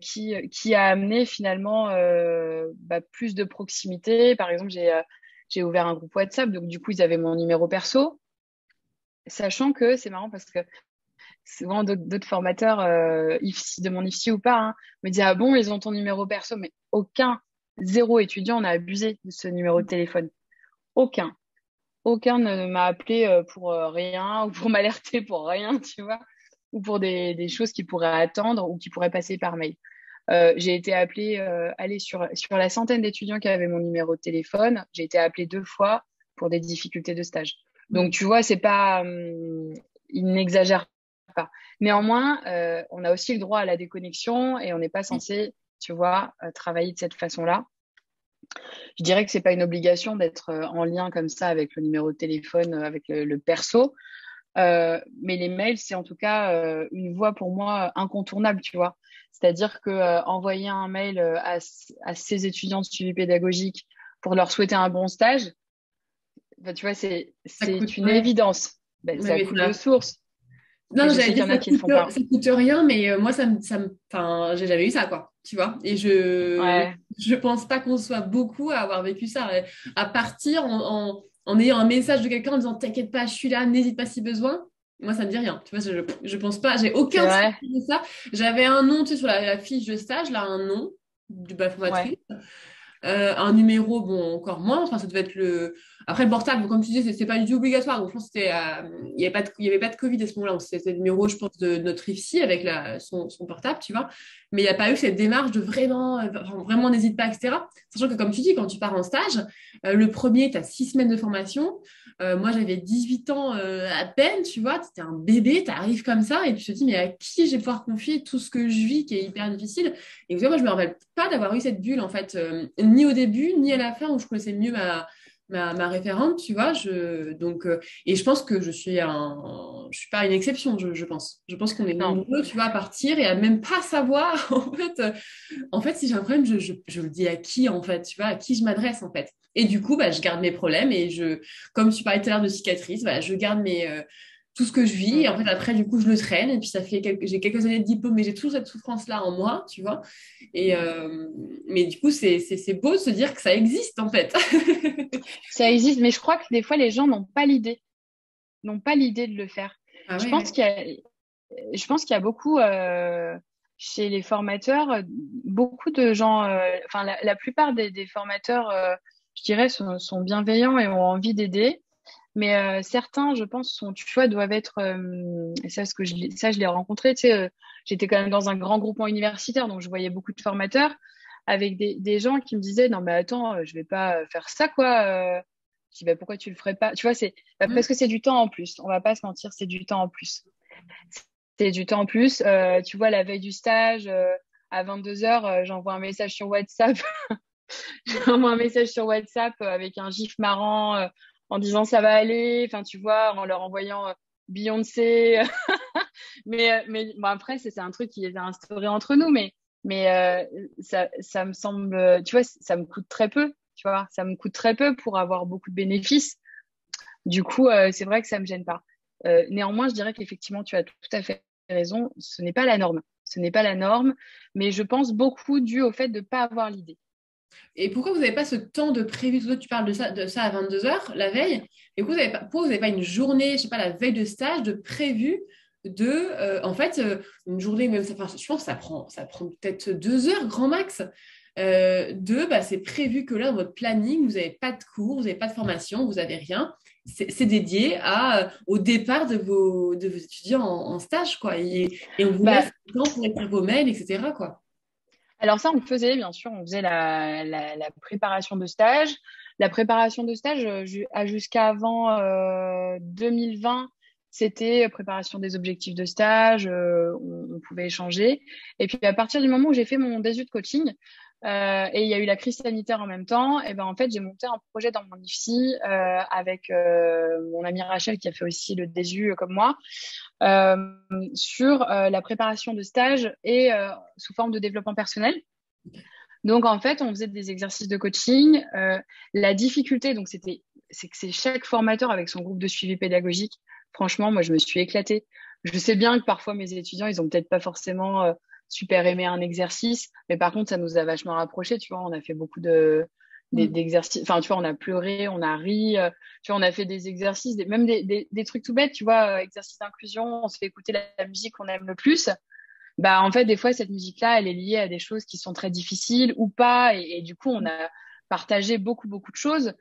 qui a amené finalement plus de proximité. Par exemple, j'ai ouvert un groupe WhatsApp, donc du coup, ils avaient mon numéro perso, sachant que c'est marrant parce que souvent d'autres formateurs, de mon IFSI ou pas, hein, me disent ah bon, ils ont ton numéro perso, mais zéro étudiant n'a abusé de ce numéro de téléphone. Aucun ne m'a appelé pour rien ou pour m'alerter pour rien, tu vois, ou pour des choses qui pourraient attendre ou qui pourraient passer par mail. J'ai été appelée, sur la centaine d'étudiants qui avaient mon numéro de téléphone, j'ai été appelée 2 fois pour des difficultés de stage. Donc, tu vois, c'est pas, ils n'exagèrent pas. Néanmoins, on a aussi le droit à la déconnexion et on n'est pas censé, tu vois, travailler de cette façon-là. Je dirais que c'est pas une obligation d'être en lien comme ça avec le numéro de téléphone, avec le perso. Mais les mails, c'est en tout cas une voie pour moi incontournable, tu vois. C'est-à-dire que envoyer un mail à ces étudiants de suivi pédagogique pour leur souhaiter un bon stage, tu vois, c'est une évidence. Ça coûte de source. Non, je j'allais sais qu'il y dire, en a qui le font pas. ça coûte rien, mais moi, enfin, j'ai jamais eu ça, quoi. Tu vois? Et je pense pas qu'on soit beaucoup à avoir vécu ça, à partir en ayant un message de quelqu'un en disant, t'inquiète pas, je suis là, n'hésite pas si besoin. Moi, ça me dit rien. Tu vois, je pense pas, j'ai aucun souci de ça. J'avais un nom, tu sais, sur la fiche de stage, là, un nom de ma formatrice. Un numéro, bon, encore moins. Enfin, ça devait être le. Après, le portable, comme tu disais, c'est pas du tout obligatoire. Donc, je pense que c'était. Il n'y avait pas de Covid à ce moment-là. Donc, c'était le numéro, je pense, de notre IFSI avec son portable, tu vois. Mais il n'y a pas eu cette démarche de vraiment, n'hésite pas, etc. Sachant que, comme tu dis, quand tu pars en stage, le premier, tu as 6 semaines de formation. Moi, j'avais 18 ans à peine, tu vois. Tu étais un bébé, tu arrives comme ça et tu te dis, mais à qui je vais pouvoir confier tout ce que je vis qui est hyper difficile? Et vous savez, moi, je me rappelle pas d'avoir eu cette bulle, en fait, ni au début, ni à la fin, où je connaissais mieux ma référente, tu vois. Et je pense que je suis pas une exception, je pense. Je pense qu'on est nombreux, tu vois, à partir et à même pas savoir, en fait, si j'ai un problème, je le dis à qui, en fait, tu vois, à qui je m'adresse, en fait. Et du coup, je garde mes problèmes et comme tu parlais tout à l'heure de cicatrices, je garde tout ce que je vis. Et en fait, après, du coup, je le traîne. Et puis, j'ai quelques années de diplôme, mais j'ai toujours cette souffrance-là en moi, tu vois. Mais du coup, c'est beau de se dire que ça existe, en fait. Ça existe, mais je crois que des fois, les gens n'ont pas l'idée de le faire. Ah je ouais, pense qu'il y a beaucoup chez les formateurs, beaucoup de gens, enfin la plupart des formateurs, je dirais, sont bienveillants et ont envie d'aider. Mais certains, je pense, tu vois, doivent être. Et ça, je l'ai rencontré. Tu sais, j'étais quand même dans un grand groupement universitaire, donc je voyais beaucoup de formateurs avec des gens qui me disaient, non mais attends, je vais pas faire ça quoi. Je dis, pourquoi tu le ferais pas? Tu vois, parce que c'est du temps en plus. On va pas se mentir, c'est du temps en plus. C'est du temps en plus. Tu vois, la veille du stage, à 22h, j'envoie un message sur WhatsApp. J'envoie un message sur WhatsApp avec un gif marrant en disant ça va aller. Enfin, tu vois, en leur envoyant Beyoncé. mais bon, après, c'est un truc qui est instauré entre nous. Mais ça me semble, tu vois, ça me coûte très peu. Tu vois, ça me coûte très peu pour avoir beaucoup de bénéfices. Du coup, c'est vrai que ça me gêne pas. Néanmoins, je dirais qu'effectivement, tu as tout à fait raison. Ce n'est pas la norme. Ce n'est pas la norme, mais je pense beaucoup dû au fait de ne pas avoir l'idée. Et pourquoi vous n'avez pas ce temps de prévu? Toi, tu parles de ça à 22h la veille. Et pourquoi vous n'avez pas une journée, je sais pas, la veille de stage, de prévu en fait, une journée, même, je pense que ça prend peut-être 2 heures grand max. Deux, bah, c'est prévu que là, dans votre planning, vous n'avez pas de cours, vous n'avez pas de formation, vous n'avez rien. C'est dédié au départ de vos étudiants en stage, quoi. Et on vous laisse Bah, le temps pour écrire vos mails, etc., quoi. alors ça, on le faisait, bien sûr, on faisait la préparation de stage. La préparation de stage, jusqu'à avant 2020, c'était préparation des objectifs de stage, on pouvait échanger. Et puis à partir du moment où j'ai fait mon DSU de coaching, et il y a eu la crise sanitaire en même temps, et ben en fait j'ai monté un projet dans mon IFSI avec mon amie Rachel qui a fait aussi le DSU comme moi, euh, sur la préparation de stage et sous forme de développement personnel. Donc, en fait, on faisait des exercices de coaching. La difficulté, donc, c'est que c'est chaque formateur avec son groupe de suivi pédagogique. Franchement, moi, je me suis éclatée. Je sais bien que parfois, mes étudiants, ils ont peut-être pas forcément super aimé un exercice, mais par contre, ça nous a vachement rapprochés. Tu vois, on a fait beaucoup Mm. d'exercices. Enfin, tu vois, on a pleuré, on a ri. Tu vois, on a fait des exercices, même des trucs tout bêtes. Tu vois, exercice d'inclusion, on se fait écouter la musique qu'on aime le plus. Bah, en fait, des fois, cette musique-là, elle est liée à des choses qui sont très difficiles ou pas. Et du coup, on a partagé beaucoup, beaucoup de choses.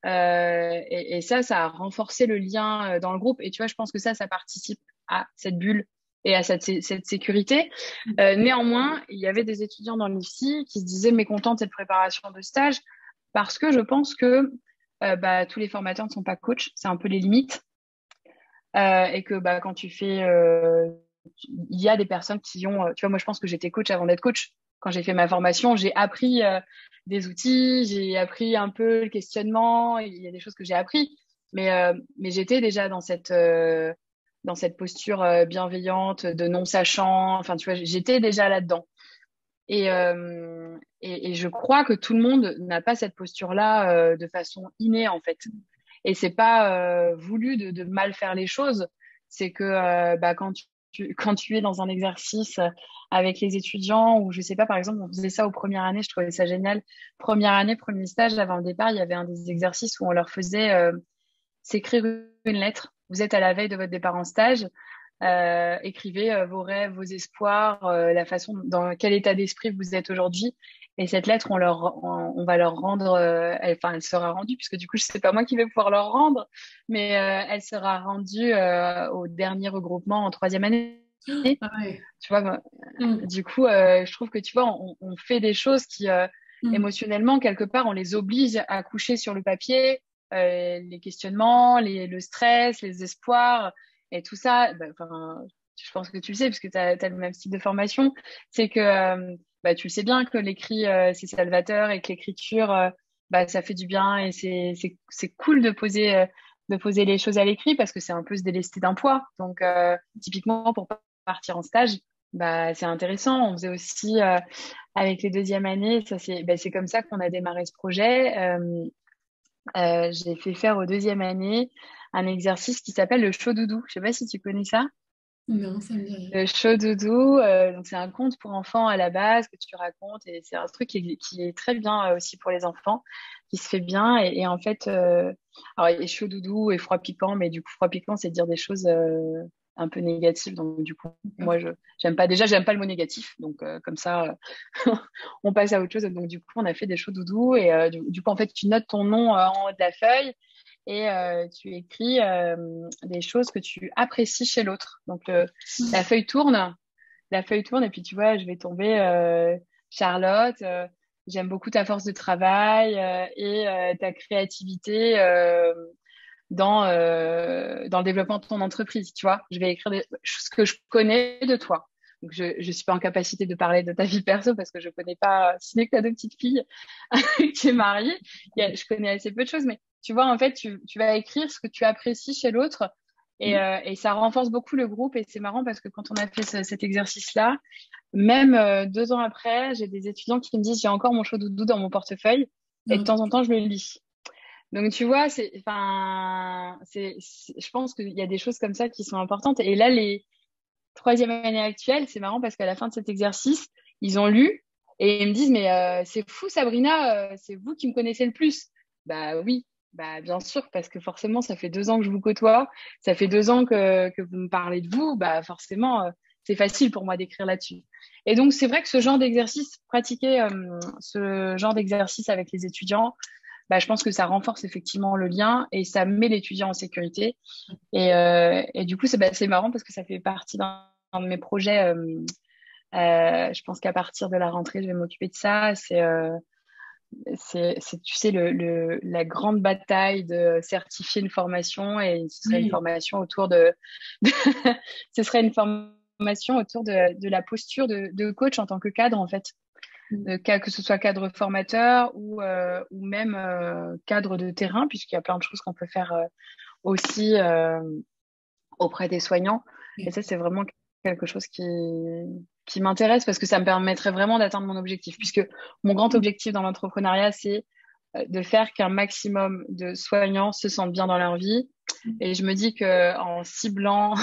Et ça a renforcé le lien dans le groupe. Et tu vois, je pense que ça participe à cette bulle et à cette sécurité. Néanmoins, il y avait des étudiants dans l'IFSI qui se disaient mécontents de cette préparation de stage parce que je pense que bah, tous les formateurs ne sont pas coachs. C'est un peu les limites. Et que bah, quand tu fais il y a des personnes qui ont, tu vois, moi je pense que j'étais coach avant d'être coach. Quand j'ai fait ma formation, j'ai appris des outils, j'ai appris un peu le questionnement, il y a des choses que j'ai appris, mais j'étais déjà dans cette posture bienveillante de non sachant, enfin tu vois, j'étais déjà là-dedans. Et je crois que tout le monde n'a pas cette posture-là de façon innée en fait. Et c'est pas voulu de mal faire les choses. C'est que bah, quand tu es dans un exercice avec les étudiants, ou je sais pas, par exemple, on faisait ça aux premières années, je trouvais ça génial. Première année, premier stage, avant le départ, il y avait un des exercices où on leur faisait s'écrire une lettre. Vous êtes à la veille de votre départ en stage. Écrivez vos rêves, vos espoirs, la façon dans quel état d'esprit vous êtes aujourd'hui. Et cette lettre, on va leur rendre, elle sera rendue, puisque du coup, je sais pas moi qui vais pouvoir leur rendre, mais elle sera rendue au dernier regroupement en troisième année. Ah ouais. Tu vois, moi, Mm. du coup, je trouve que tu vois, on fait des choses qui, Mm. émotionnellement, quelque part, on les oblige à coucher sur le papier, les questionnements, le stress, les espoirs, et tout ça. Bah, enfin, je pense que tu le sais, parce que tu as le même style de formation. C'est que bah, tu le sais bien que l'écrit, c'est salvateur et que l'écriture, bah, ça fait du bien et c'est cool de poser les choses à l'écrit parce que c'est un peu se délester d'un poids. Donc, typiquement, pour partir en stage, bah, c'est intéressant. On faisait aussi avec les deuxièmes années, c'est comme ça qu'on a démarré ce projet. J'ai fait faire aux deuxième année un exercice qui s'appelle le show doudou. Je sais pas si tu connais ça. Non, ça me dit rien. Le show doudou, donc c'est un conte pour enfants à la base que tu racontes et c'est un truc qui est très bien aussi pour les enfants, qui se fait bien et en fait, alors il y a chaud doudou et froid piquant, mais du coup froid piquant c'est dire des choses un peu négatives, donc du coup moi j'aime pas le mot négatif, donc comme ça on passe à autre chose, donc du coup on a fait des show doudou et du coup en fait tu notes ton nom en haut de la feuille et tu écris des choses que tu apprécies chez l'autre. Donc la feuille tourne, la feuille tourne et puis tu vois, je vais tomber Charlotte, j'aime beaucoup ta force de travail et ta créativité dans le développement de ton entreprise, tu vois. Je vais écrire ce que je connais de toi. Donc, je suis pas en capacité de parler de ta vie perso parce que je connais pas, si n'est que t'as deux petites filles que tu es mariée. Je connais assez peu de choses, mais tu vois, en fait, tu vas écrire ce que tu apprécies chez l'autre Mm. et ça renforce beaucoup le groupe. Et c'est marrant parce que quand on a fait cet exercice-là, même 2 ans après, j'ai des étudiants qui me disent, j'ai encore mon chaud doudou dans mon portefeuille et de Non. temps en temps, je le lis. Donc, tu vois, je pense qu'il y a des choses comme ça qui sont importantes. Et là, les troisième années actuelles, c'est marrant parce qu'à la fin de cet exercice, ils ont lu et ils me disent, mais c'est fou, Sabrina, c'est vous qui me connaissez le plus. Bah oui, bah bien sûr, parce que forcément, ça fait 2 ans que je vous côtoie, ça fait 2 ans que vous me parlez de vous, bah forcément, c'est facile pour moi d'écrire là-dessus. Et donc, c'est vrai que ce genre d'exercice, pratiquer ce genre d'exercice avec les étudiants, bah, je pense que ça renforce effectivement le lien et ça met l'étudiant en sécurité. Et du coup, c'est marrant parce que ça fait partie d'un de mes projets. Je pense qu'à partir de la rentrée, je vais m'occuper de ça. Tu sais, la grande bataille de certifier une formation et ce serait une Oui. formation ce serait une formation autour de la posture de coach en tant que cadre, en fait. Que ce soit cadre formateur ou même cadre de terrain, puisqu'il y a plein de choses qu'on peut faire aussi auprès des soignants. Et ça, c'est vraiment quelque chose qui m'intéresse parce que ça me permettrait vraiment d'atteindre mon objectif. Puisque mon grand objectif dans l'entrepreneuriat, c'est de faire qu'un maximum de soignants se sentent bien dans leur vie. Et je me dis qu'en ciblant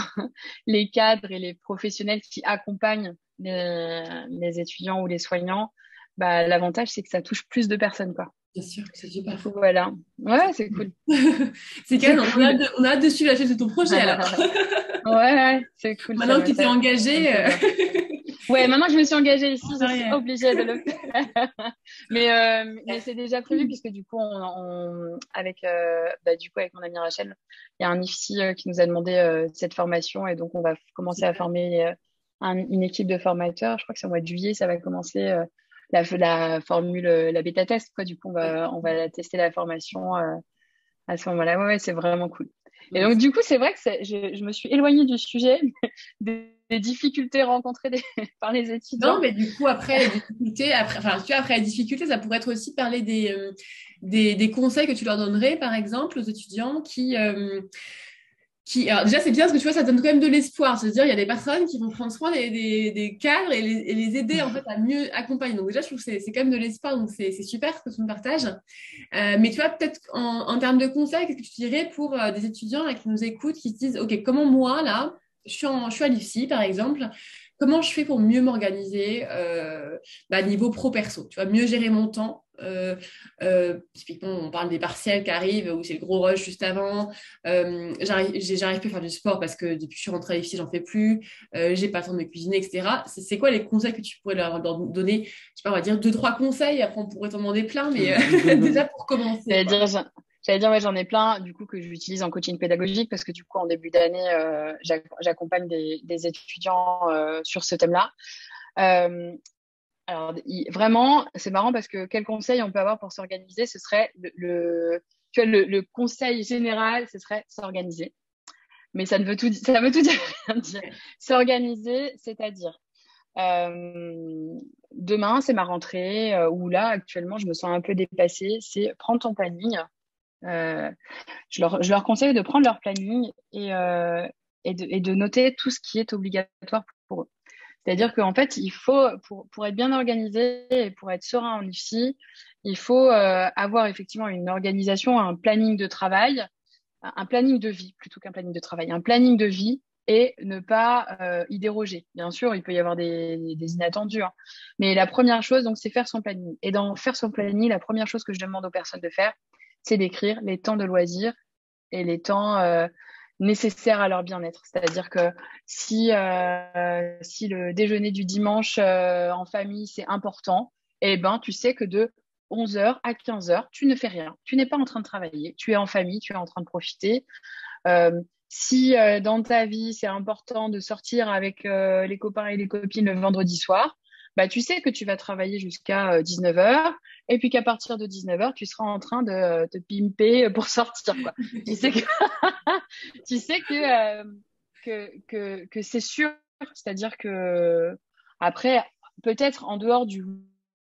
les cadres et les professionnels qui accompagnent les étudiants ou les soignants, bah, l'avantage, c'est que ça touche plus de personnes, quoi. Bien sûr, c'est super. Voilà. Ouais, c'est cool. C'est quand même, on a hâte de suivre la suite de ton projet alors. Ouais, c'est cool. Maintenant que tu t'es engagée. Ouais, maintenant que je me suis engagée ici, je suis Ouais. obligée de le faire. Mais c'est déjà prévu puisque du coup, avec mon amie Rachel, il y a un IFSI qui nous a demandé cette formation et donc on va commencer à former une équipe de formateurs. Je crois que c'est au mois de juillet, ça va commencer la formule, la bêta test, quoi. Du coup, on va tester la formation à ce moment-là. Ouais, c'est vraiment cool. Et donc, du coup, c'est vrai que je me suis éloignée du sujet des difficultés rencontrées par les étudiants. Non, mais du coup, après les difficultés, après la difficulté, ça pourrait être aussi parler des conseils que tu leur donnerais, par exemple, aux étudiants alors déjà, c'est bien parce que tu vois, ça donne quand même de l'espoir. C'est-à-dire, il y a des personnes qui vont prendre soin des cadres et les aider en fait à mieux accompagner. Donc déjà, je trouve que c'est quand même de l'espoir. Donc c'est super ce que tu me partages. Mais tu vois, peut-être en termes de conseils, qu'est-ce que tu dirais pour des étudiants là, qui nous écoutent, qui se disent, OK, comment moi, là, je suis à l'IFSI, par exemple, comment je fais pour mieux m'organiser niveau pro-perso, tu vois, mieux gérer mon temps. Typiquement, on parle des partiels qui arrivent où c'est le gros rush juste avant. J'arrive plus à faire du sport parce que depuis que je suis rentrée à l'IFSI, j'en fais plus. J'ai pas le temps de me cuisiner, etc. C'est quoi les conseils que tu pourrais leur donner? Je sais pas, on va dire deux, trois conseils. Après, on pourrait t'en demander plein, mais déjà pour commencer. J'allais dire, ouais, j'en ai plein, du coup, que j'utilise en coaching pédagogique parce que, du coup, en début d'année, j'accompagne des étudiants sur ce thème-là. Alors, vraiment, c'est marrant parce que quel conseil on peut avoir pour s'organiser? Ce serait tu vois, le conseil général, ce serait s'organiser. Mais ça veut tout dire, rien dire. S'organiser, c'est-à-dire, demain, c'est ma rentrée, où là, actuellement, je me sens un peu dépassée. C'est prendre ton planning. Je leur conseille de prendre leur planning et de noter tout ce qui est obligatoire pour eux. C'est-à-dire qu'en fait, il faut, pour être bien organisé et pour être serein en IFSI, il faut avoir effectivement une organisation, un planning de travail, un planning de vie plutôt qu'un planning de travail, un planning de vie et ne pas y déroger. Bien sûr, il peut y avoir des inattendus, hein. Mais la première chose, donc, c'est faire son planning. Et dans faire son planning, la première chose que je demande aux personnes de faire, c'est d'écrire les temps de loisirs et les temps nécessaires à leur bien-être. C'est-à-dire que si le déjeuner du dimanche en famille, c'est important, eh ben, tu sais que de 11h à 15h, tu ne fais rien. Tu n'es pas en train de travailler. Tu es en famille, tu es en train de profiter. Si dans ta vie, c'est important de sortir avec les copains et les copines le vendredi soir, bah, tu sais que tu vas travailler jusqu'à 19h et puis qu'à partir de 19h, tu seras en train de te pimper pour sortir, quoi. Tu sais que c'est sûr. C'est-à-dire que après, peut-être en dehors du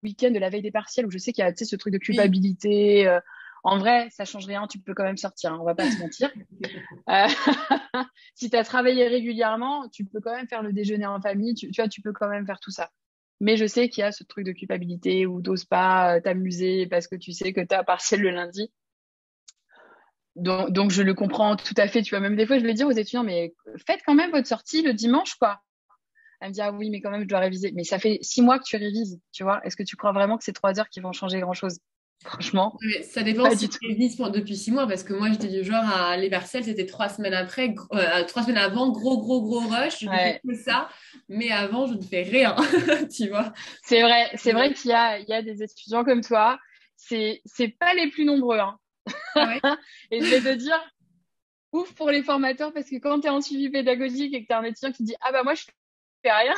week-end de la veille des partiels où je sais qu'il y a, tu sais, ce truc de culpabilité, en vrai, ça change rien, tu peux quand même sortir, hein, on va pas se mentir. Si tu as travaillé régulièrement, tu peux quand même faire le déjeuner en famille, tu vois, tu peux quand même faire tout ça. Mais je sais qu'il y a ce truc de culpabilité où t'oses pas t'amuser parce que tu sais que tu as partiel le lundi. Donc, je le comprends tout à fait. Tu vois, même des fois, je vais dire aux étudiants, mais faites quand même votre sortie le dimanche, quoi. Elle me dit, ah oui, mais quand même, je dois réviser. Mais ça fait 6 mois que tu révises, tu vois. Est-ce que tu crois vraiment que c'est 3 heures qui vont changer grand-chose? Franchement, Mais ça dépend pas si du tout. tu vis depuis 6 mois, parce que moi, j'étais du genre à les parcelles, c'était 3 semaines après, 3 semaines avant, gros, gros, gros rush, je ne fais Ouais. que ça, mais avant, je ne fais rien, tu vois. C'est vrai il y a des étudiants comme toi. C'est pas les plus nombreux, hein. Ah ouais? Et je vais te dire, ouf pour les formateurs, parce que quand tu es en suivi pédagogique et que tu as un étudiant qui dit, ah bah moi, je fais rien.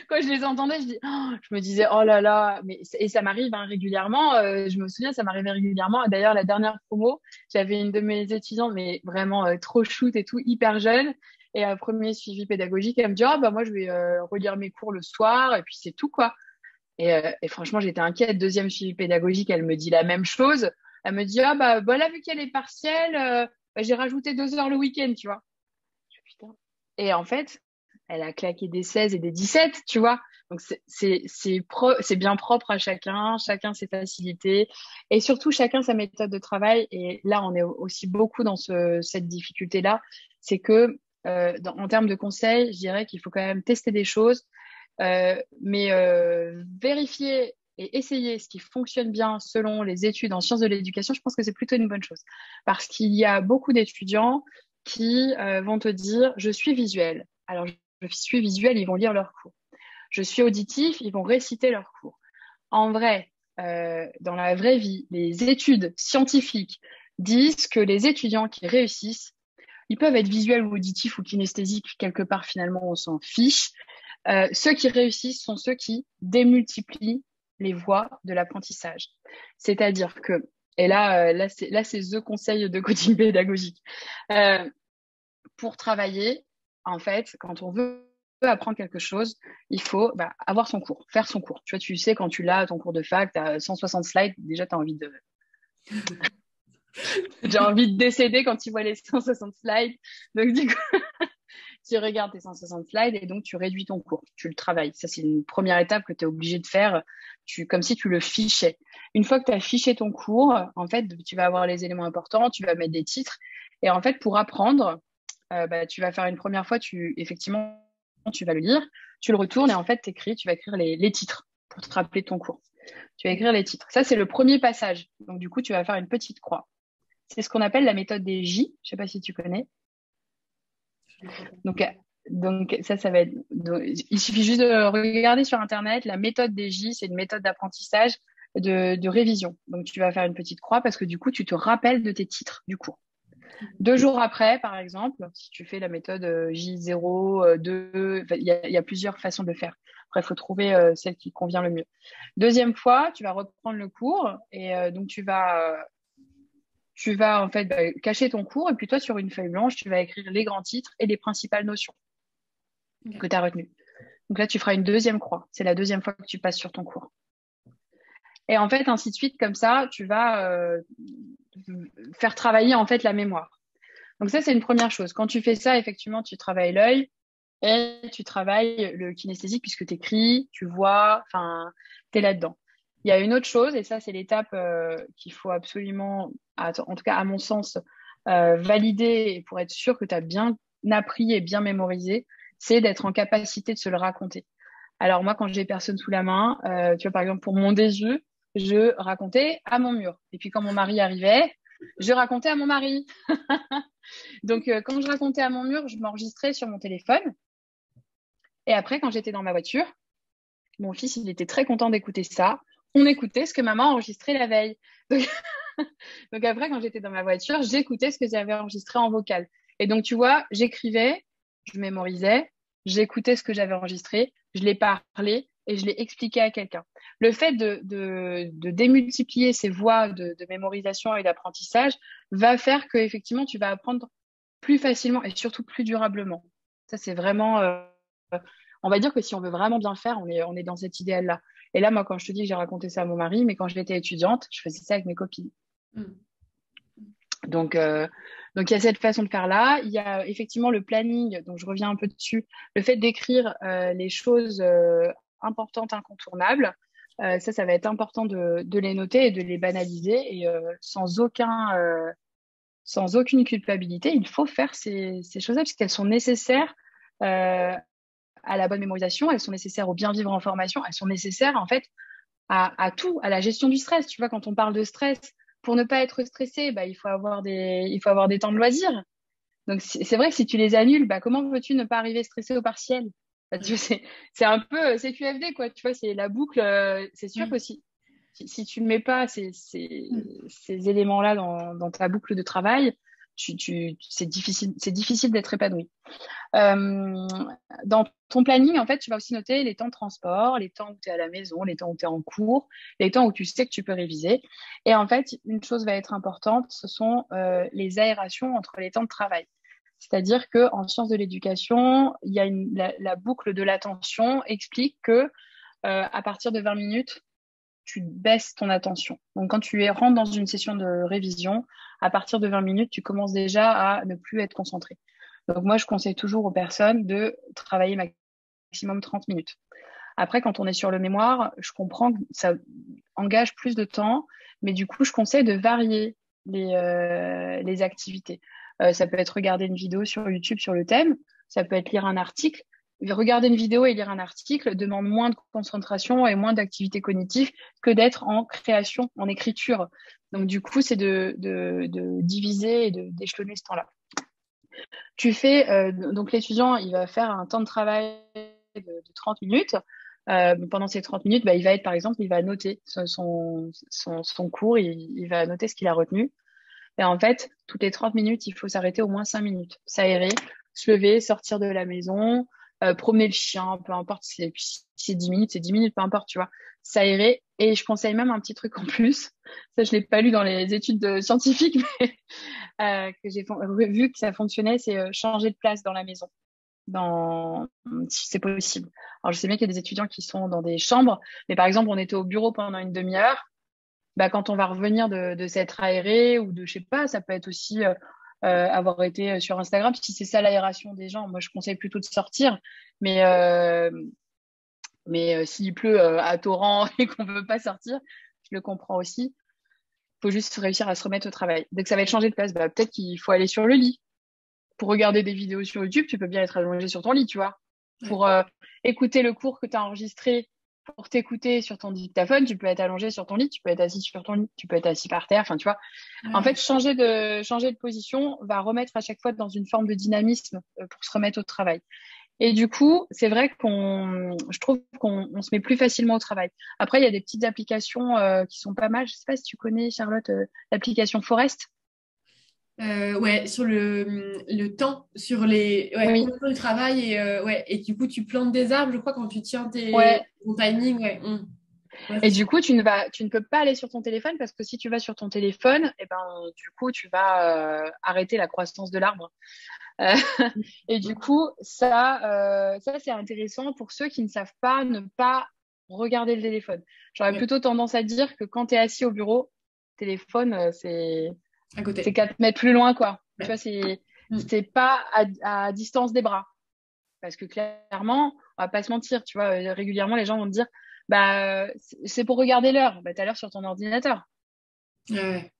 Quand je les entendais, je me disais, oh là là, et ça m'arrive hein, régulièrement. Je me souviens, ça m'arrivait régulièrement. D'ailleurs, la dernière promo, j'avais une de mes étudiantes, mais vraiment trop shoot et tout, hyper jeune. Et un premier suivi pédagogique, elle me dit, ah bah moi, je vais relire mes cours le soir, et puis c'est tout, quoi. Et franchement, j'étais inquiète. Deuxième suivi pédagogique, elle me dit la même chose. Elle me dit, ah bah voilà, vu qu'elle est partielle, bah, j'ai rajouté 2 heures le week-end, tu vois. Putain. Et en fait, elle a claqué des 16 et des 17, tu vois. Donc, c'est bien propre à chacun, chacun ses facilités et surtout chacun sa méthode de travail. Et là, on est aussi beaucoup dans cette difficulté-là. C'est que, en termes de conseils, je dirais qu'il faut quand même tester des choses, mais vérifier et essayer ce qui fonctionne bien selon les études en sciences de l'éducation, je pense que c'est plutôt une bonne chose. Parce qu'il y a beaucoup d'étudiants qui vont te dire, je suis visuel. Alors, je suis visuel, ils vont lire leurs cours. Je suis auditif, ils vont réciter leurs cours. En vrai, dans la vraie vie, les études scientifiques disent que les étudiants qui réussissent, ils peuvent être visuels ou auditifs ou kinesthésiques, quelque part finalement on s'en fiche. Ceux qui réussissent sont ceux qui démultiplient les voies de l'apprentissage. C'est-à-dire que, et là c'est the conseil de coaching pédagogique. Euh, pour travailler, en fait, quand on veut apprendre quelque chose, il faut avoir son cours, faire son cours. Tu vois, tu sais, quand tu l'as, ton cours de fac, tu as 160 slides, déjà, tu as envie de... J'ai envie de décéder quand tu vois les 160 slides. Donc, du coup, tu regardes tes 160 slides et donc tu réduis ton cours, tu le travailles. Ça, c'est une première étape que tu es obligé de faire, comme si tu le fichais. Une fois que tu as fiché ton cours, en fait, tu vas avoir les éléments importants, tu vas mettre des titres. Et en fait, pour apprendre, tu vas faire une première fois, effectivement, tu vas le lire, tu le retournes et en fait, tu vas écrire les titres pour te rappeler de ton cours. Tu vas écrire les titres. Ça, c'est le premier passage. Donc, du coup, tu vas faire une petite croix. C'est ce qu'on appelle la méthode des J. Je ne sais pas si tu connais. Donc, ça va être. Il suffit juste de regarder sur Internet. La méthode des J, c'est une méthode d'apprentissage de révision. Donc, tu vas faire une petite croix parce que du coup, tu te rappelles de tes titres du cours. 2 jours après, par exemple, si tu fais la méthode J0, 2, il y a plusieurs façons de le faire. Après, il faut trouver celle qui convient le mieux. Deuxième fois, tu vas reprendre le cours et donc tu vas en fait cacher ton cours et puis toi, sur une feuille blanche, tu vas écrire les grands titres et les principales notions que tu as retenues. Donc là, tu feras une deuxième croix. C'est la deuxième fois que tu passes sur ton cours. Et en fait, ainsi de suite, comme ça, tu vas faire travailler en fait la mémoire. Donc ça, c'est une première chose. Quand tu fais ça, effectivement, tu travailles l'œil et tu travailles le kinesthésique puisque tu écris, tu vois, enfin, tu es là-dedans. Il y a une autre chose, et ça, c'est l'étape qu'il faut absolument, en tout cas à mon sens, valider pour être sûr que tu as bien appris et bien mémorisé, c'est d'être en capacité de se le raconter. Alors moi, quand j'ai personne sous la main, tu vois, par exemple, pour mon déjeu, je racontais à mon mur. Et puis quand mon mari arrivait, je racontais à mon mari. Donc, quand je racontais à mon mur, je m'enregistrais sur mon téléphone. Et après, quand j'étais dans ma voiture, mon fils, il était très content d'écouter ça. On écoutait ce que maman enregistrait la veille. Donc, donc après, quand j'étais dans ma voiture, j'écoutais ce que j'avais enregistré en vocal. Et donc, tu vois, j'écrivais, je mémorisais, j'écoutais ce que j'avais enregistré, je l'ai parlé et je l'ai expliqué à quelqu'un. Le fait de démultiplier ces voies de mémorisation et d'apprentissage va faire que effectivement, tu vas apprendre plus facilement et surtout plus durablement. Ça, c'est vraiment, on va dire que si on veut vraiment bien faire, on est dans cet idéal-là. Et là, moi, quand je te dis que j'ai raconté ça à mon mari, mais quand j'étais étudiante, je faisais ça avec mes copines. Mm. Donc, il y a cette façon de faire là. Il y a effectivement le planning, donc je reviens un peu dessus, le fait d'écrire les choses importantes, incontournables. Ça va être important de les noter et de les banaliser et sans aucune culpabilité, il faut faire ces choses-là puisqu'elles sont nécessaires à la bonne mémorisation, elles sont nécessaires au bien vivre en formation, elles sont nécessaires en fait à tout, à la gestion du stress. Tu vois, quand on parle de stress, pour ne pas être stressé, bah, il faut avoir des temps de loisirs. Donc, c'est vrai que si tu les annules, bah, comment veux-tu ne pas arriver stressé au partiel? Bah, tu vois, c'est un peu CQFD, quoi. Tu vois, c'est la boucle. C'est sûr que si tu ne mets pas ces éléments-là dans ta boucle de travail, c'est difficile d'être épanoui. Euh, Dans ton planning, en fait, tu vas aussi noter les temps de transport, les temps où tu es à la maison, les temps où tu es en cours, les temps où tu sais que tu peux réviser. Et en fait, une chose va être importante, ce sont les aérations entre les temps de travail. C'est-à-dire qu'en sciences de l'éducation, il y a la boucle de l'attention explique que à partir de 20 minutes, tu baisses ton attention. Donc, quand tu rentres dans une session de révision, à partir de 20 minutes, tu commences déjà à ne plus être concentré. Donc, moi, je conseille toujours aux personnes de travailler maximum 30 minutes. Après, quand on est sur le mémoire, je comprends que ça engage plus de temps, mais du coup, je conseille de varier les activités. Ça peut être regarder une vidéo sur YouTube sur le thème, ça peut être lire un article. Regarder une vidéo et lire un article demande moins de concentration et moins d'activité cognitive que d'être en création, en écriture. Donc, du coup, c'est de diviser et d'échelonner ce temps-là. Tu fais, donc l'étudiant, il va faire un temps de travail de 30 minutes. Pendant ces 30 minutes, bah, il va être, par exemple, il va noter son cours, il va noter ce qu'il a retenu. Et en fait, toutes les 30 minutes, il faut s'arrêter au moins 5 minutes, s'aérer, se lever, sortir de la maison, promener le chien, peu importe si c'est 10 minutes, c'est 10 minutes, peu importe, tu vois, s'aérer. Et je conseille même un petit truc en plus. Ça, je l'ai pas lu dans les études scientifiques, mais que j'ai vu que ça fonctionnait, c'est changer de place dans la maison, si c'est possible. Alors, je sais bien qu'il y a des étudiants qui sont dans des chambres, mais par exemple, on était au bureau pendant une demi-heure. Bah, quand on va revenir de s'être aéré ou de, je sais pas, ça peut être aussi avoir été sur Instagram. Si c'est ça l'aération des gens, moi, je conseille plutôt de sortir. Mais s'il pleut à torrent et qu'on ne veut pas sortir, je le comprends aussi. Il faut juste réussir à se remettre au travail. Dès que ça va être changé de place, bah, peut-être qu'il faut aller sur le lit. Pour regarder des vidéos sur YouTube, tu peux bien être allongé sur ton lit, tu vois. Pour écouter le cours que tu as enregistré, pour t'écouter sur ton dictaphone, tu peux être allongé sur ton lit, tu peux être assis sur ton lit, tu peux être assis par terre, enfin, tu vois. En fait, changer de position va remettre à chaque fois dans une forme de dynamisme pour se remettre au travail. Et du coup, c'est vrai je trouve qu'on se met plus facilement au travail. Après, il y a des petites applications qui sont pas mal. Je sais pas si tu connais, Charlotte, l'application Forest. Ouais, sur le temps, sur Oui, combien de temps du travail et du coup tu plantes des arbres, je crois, quand tu tiens ouais. ton timing, ouais, c'est Et du sûr. coup, tu ne peux pas aller sur ton téléphone parce que si tu vas sur ton téléphone, eh ben, du coup, tu vas arrêter la croissance de l'arbre. Euh, et du coup, ça c'est intéressant pour ceux qui ne savent pas ne pas regarder le téléphone. J'aurais Ouais, plutôt tendance à dire que quand tu es assis au bureau, téléphone, à c'est côté. 4 mètres plus loin, quoi. Tu vois, Ouais. Mm. c'est pas à distance des bras. Parce que clairement, on va pas se mentir, tu vois, régulièrement, les gens vont te dire, bah, c'est pour regarder l'heure. Bah, t'as l'heure sur ton ordinateur. Ouais.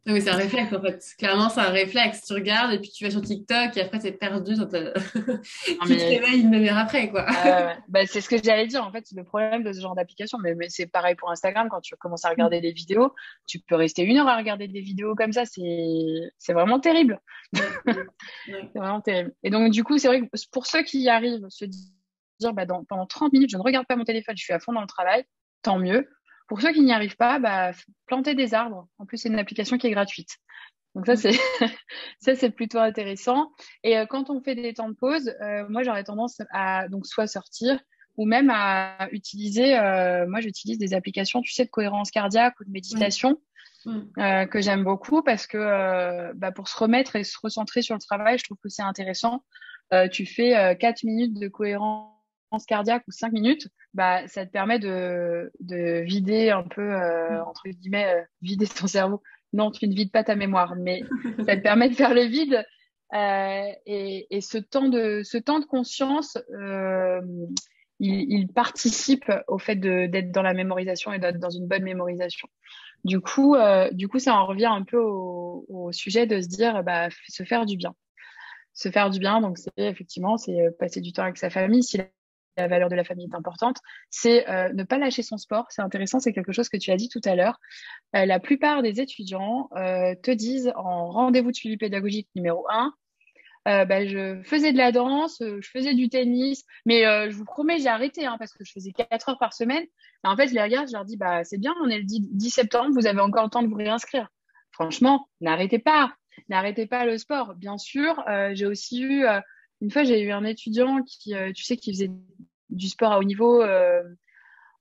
Non, mais c'est un réflexe en fait. Clairement, c'est un réflexe. Tu regardes et puis tu vas sur TikTok et après t'es perdu. Non, Tu te mais réveilles une demi-heure après, quoi. bah, c'est ce que j'allais dire. En fait, c'est le problème de ce genre d'application. Mais c'est pareil pour Instagram. Quand tu commences à regarder des vidéos, tu peux rester 1 heure à regarder des vidéos comme ça. C'est vraiment terrible. Ouais. Ouais. C'est vraiment terrible. Et donc, du coup, c'est vrai que pour ceux qui y arrivent, se dire, bah, pendant 30 minutes, je ne regarde pas mon téléphone, je suis à fond dans le travail, tant mieux. Pour ceux qui n'y arrivent pas, bah, planter des arbres. En plus, c'est une application qui est gratuite. Donc ça, Mm. c'est ça, c'est plutôt intéressant. Et quand on fait des temps de pause, moi, j'aurais tendance à donc soit sortir ou même à utiliser, moi, j'utilise des applications, tu sais, de cohérence cardiaque ou de Ouais. méditation Mm. que j'aime beaucoup parce que bah, pour se remettre et se recentrer sur le travail, je trouve que c'est intéressant. Tu fais 4 minutes de cohérence cardiaque ou 5 minutes, bah, ça te permet de vider un peu, entre guillemets, vider ton cerveau. Non, tu ne vides pas ta mémoire, mais ça te permet de faire le vide. Et ce temps de conscience, il participe au fait d'être dans la mémorisation et d'être dans une bonne mémorisation. Du coup, ça en revient un peu au sujet de se dire, bah, se faire du bien. Se faire du bien, donc c'est effectivement, c'est passer du temps avec sa famille. Si la valeur de la famille est importante, c'est ne pas lâcher son sport. C'est intéressant, c'est quelque chose que tu as dit tout à l'heure. La plupart des étudiants te disent en rendez-vous de suivi pédagogique numéro 1, je faisais de la danse, je faisais du tennis, mais je vous promets, j'ai arrêté parce que je faisais 4 heures par semaine. Et en fait, je les regarde, je leur dis, c'est bien, on est le 10 septembre, vous avez encore le temps de vous réinscrire. Franchement, n'arrêtez pas le sport. Bien sûr, j'ai aussi eu, une fois, j'ai eu un étudiant qui, tu sais, qui faisait du sport à haut niveau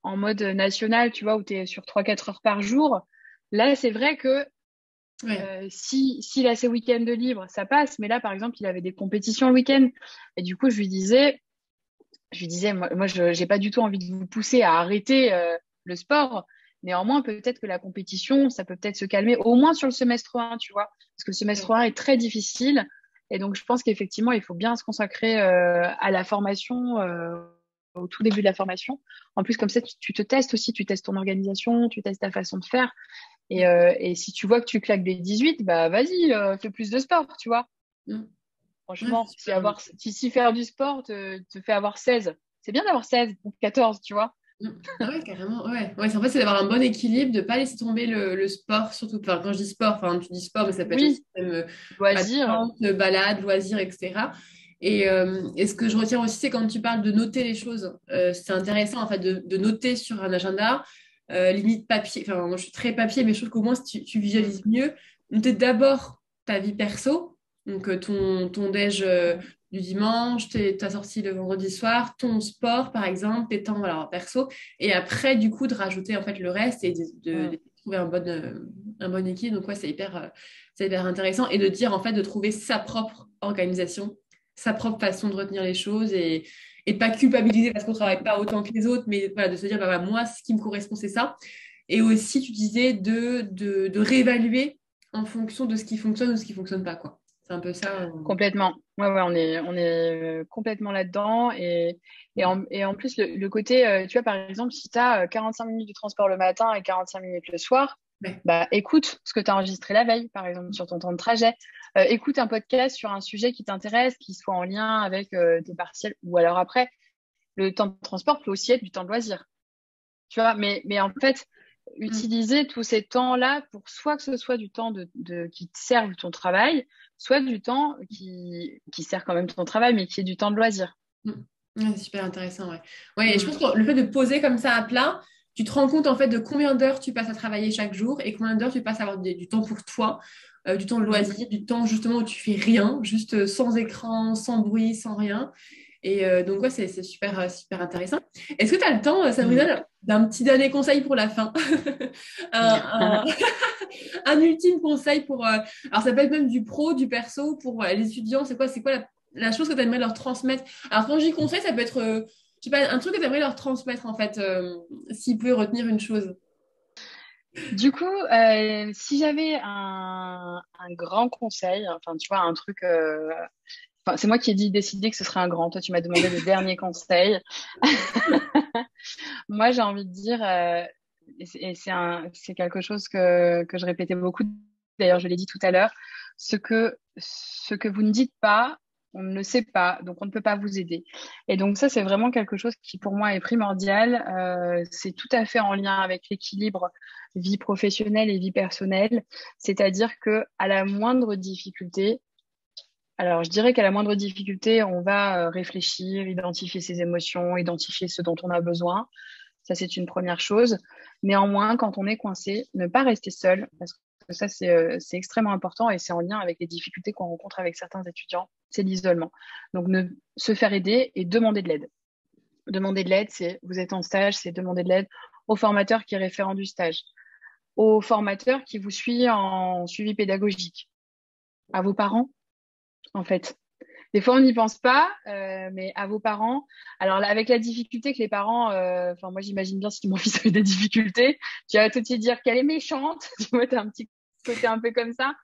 en mode national, tu vois, où tu es sur 3-4 heures par jour. Là, c'est vrai que s'il a ses week-ends de libre, ça passe. Mais là, par exemple, il avait des compétitions le week-end. Et du coup, je lui disais, moi, je n'ai pas du tout envie de vous pousser à arrêter le sport. Néanmoins, peut-être que la compétition, ça peut peut-être se calmer, au moins sur le semestre 1, tu vois. Parce que le semestre 1 est très difficile. Et donc, je pense qu'effectivement, il faut bien se consacrer à la formation, au tout début de la formation. En plus, comme ça, tu te testes aussi, tu testes ton organisation, tu testes ta façon de faire. Et si tu vois que tu claques des 18, vas-y, fais plus de sport, tu vois. Franchement, si faire du sport te fait avoir 16, c'est bien d'avoir 16 ou 14, tu vois. Ah ouais, carrément. Ouais. En fait, c'est d'avoir un bon équilibre, de ne pas laisser tomber le sport, surtout. Enfin, quand je dis sport, tu dis sport, mais ça peut être aussi Oui, même loisir. balade, loisirs, etc. Et ce que je retiens aussi, c'est quand tu parles de noter les choses. C'est intéressant, en fait, de noter sur un agenda, limite papier. Enfin, moi, je suis très papier, mais je trouve qu'au moins, si tu visualises mieux, noter d'abord ta vie perso, donc ton déj. Du dimanche, ta sortie le vendredi soir, ton sport par exemple, tes temps voilà, perso, et après du coup de rajouter en fait le reste et de trouver un bon équilibre. Donc ouais, c'est hyper intéressant et de dire en fait de trouver sa propre organisation, sa propre façon de retenir les choses et de pas culpabiliser parce qu'on travaille pas autant que les autres, mais voilà, de se dire voilà, moi ce qui me correspond c'est ça. Et aussi tu disais de réévaluer en fonction de ce qui fonctionne ou ce qui fonctionne pas quoi. C'est un peu ça. Complètement. Ouais, on est complètement là-dedans. Et en plus, le côté, tu vois, par exemple, si tu as 45 minutes de transport le matin et 45 minutes le soir, Ouais. écoute ce que tu as enregistré la veille, par exemple, sur ton temps de trajet. Écoute un podcast sur un sujet qui t'intéresse, qui soit en lien avec tes partiels. Ou alors après, le temps de transport peut aussi être du temps de loisir. Tu vois, mais en fait, utiliser tous ces temps-là pour soit que ce soit du temps qui te serve ton travail, soit du temps qui sert quand même ton travail, mais qui est du temps de loisir. Ouais, c'est super intéressant, ouais. Ouais, et je pense que le fait de poser comme ça à plat, tu te rends compte en fait de combien d'heures tu passes à travailler chaque jour et combien d'heures tu passes à avoir du temps pour toi, du temps de loisir, du temps justement où tu fais rien, juste sans écran, sans bruit, sans rien. Et donc, ouais, c'est super, super intéressant. Est-ce que tu as le temps, Sabrina, d'un petit dernier conseil pour la fin? un, un- un ultime conseil pour. Alors, ça peut être même du pro, du perso, pour les étudiants. C'est quoi la chose que tu aimerais leur transmettre? Alors, quand je dis conseil, ça peut être, je sais pas, un truc que tu aimerais leur transmettre, en fait, s'ils pouvaient retenir une chose. Du coup, si j'avais un grand conseil, enfin, tu vois, un truc. Enfin, c'est moi qui ai décidé que ce serait un grand. Toi, tu m'as demandé le dernier conseil. Moi, j'ai envie de dire, c'est quelque chose que je répétais beaucoup. D'ailleurs, je l'ai dit tout à l'heure. Ce que vous ne dites pas, on ne le sait pas, donc on ne peut pas vous aider. Et donc ça, c'est vraiment quelque chose qui pour moi est primordial. C'est tout à fait en lien avec l'équilibre vie professionnelle et vie personnelle. C'est-à-dire que à la moindre difficulté, alors je dirais qu'à la moindre difficulté, on va réfléchir, identifier ses émotions, identifier ce dont on a besoin. Ça, c'est une première chose. Néanmoins, quand on est coincé, ne pas rester seul, parce que ça, c'est extrêmement important et c'est en lien avec les difficultés qu'on rencontre avec certains étudiants, c'est l'isolement. Donc, se faire aider et demander de l'aide. Demander de l'aide, c'est vous êtes en stage, c'est demander de l'aide au formateur qui est référent du stage, au formateur qui vous suit en suivi pédagogique, à vos parents, en fait. Des fois, on n'y pense pas, mais à vos parents. Alors là, avec la difficulté que les parents, enfin moi j'imagine bien si mon fils a eu des difficultés, tu vas tout de suite dire qu'elle est méchante. Tu vois, t'as un petit côté un peu comme ça.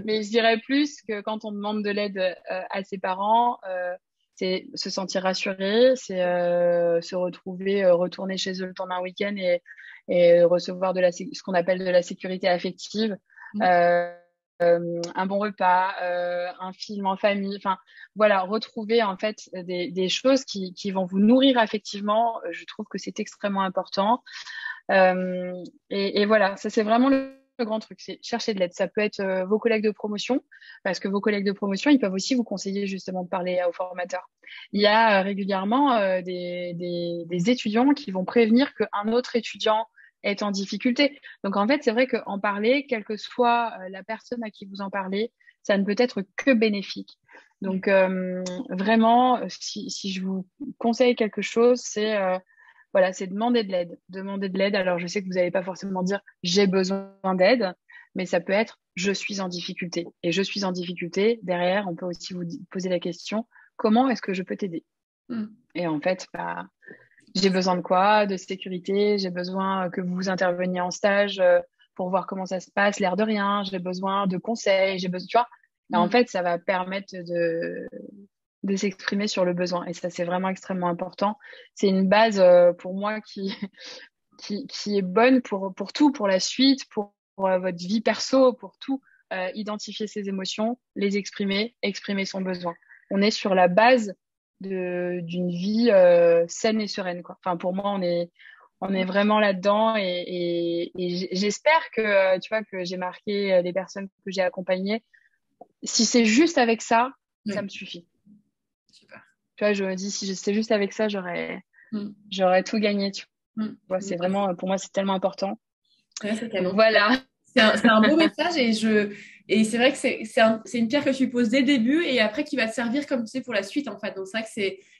Mais je dirais plus que quand on demande de l'aide à ses parents, c'est se sentir rassuré, c'est se retrouver, retourner chez eux le temps d'un week-end et recevoir ce qu'on appelle de la sécurité affective. un bon repas, un film en famille. Enfin, voilà, retrouver en fait des choses qui vont vous nourrir affectivement. Je trouve que c'est extrêmement important. Et voilà, ça c'est vraiment le grand truc, c'est chercher de l'aide. Ça peut être vos collègues de promotion, parce que vos collègues de promotion, ils peuvent aussi vous conseiller justement de parler aux formateurs. Il y a régulièrement des étudiants qui vont prévenir qu'un autre étudiant est en difficulté. Donc en fait, c'est vrai qu'en parler, quelle que soit la personne à qui vous en parlez, ça ne peut être que bénéfique. Donc vraiment, si je vous conseille quelque chose, c'est voilà, c'est demander de l'aide. Demander de l'aide. Alors, je sais que vous n'allez pas forcément dire j'ai besoin d'aide, mais ça peut être je suis en difficulté. Et je suis en difficulté. Derrière, on peut aussi vous poser la question comment est-ce que je peux t'aider? Et en fait, bah, j'ai besoin de quoi? De sécurité. J'ai besoin que vous interveniez en stage pour voir comment ça se passe, l'air de rien. J'ai besoin de conseils. J'ai besoin, tu vois. Et en fait, ça va permettre de s'exprimer sur le besoin. Et ça, c'est vraiment extrêmement important. C'est une base pour moi qui est bonne pour tout, pour la suite, pour votre vie perso, pour tout. Identifier ses émotions, les exprimer, exprimer son besoin. On est sur la base d'une vie saine et sereine, quoi. Enfin, pour moi, on est vraiment là-dedans et j'espère que, tu vois, que j'ai marqué les personnes que j'ai accompagnées. Si c'est juste avec ça, ça me suffit. Super. Tu vois, je me dis, si c'est juste avec ça, j'aurais tout gagné. Tu vois, c'est vraiment, pour moi, c'est tellement important. Ouais, c'est canon. Voilà. C'est un beau message et c'est vrai que c'est une pierre que tu poses dès le début et après qui va te servir comme tu sais pour la suite en fait. Donc c'est vrai que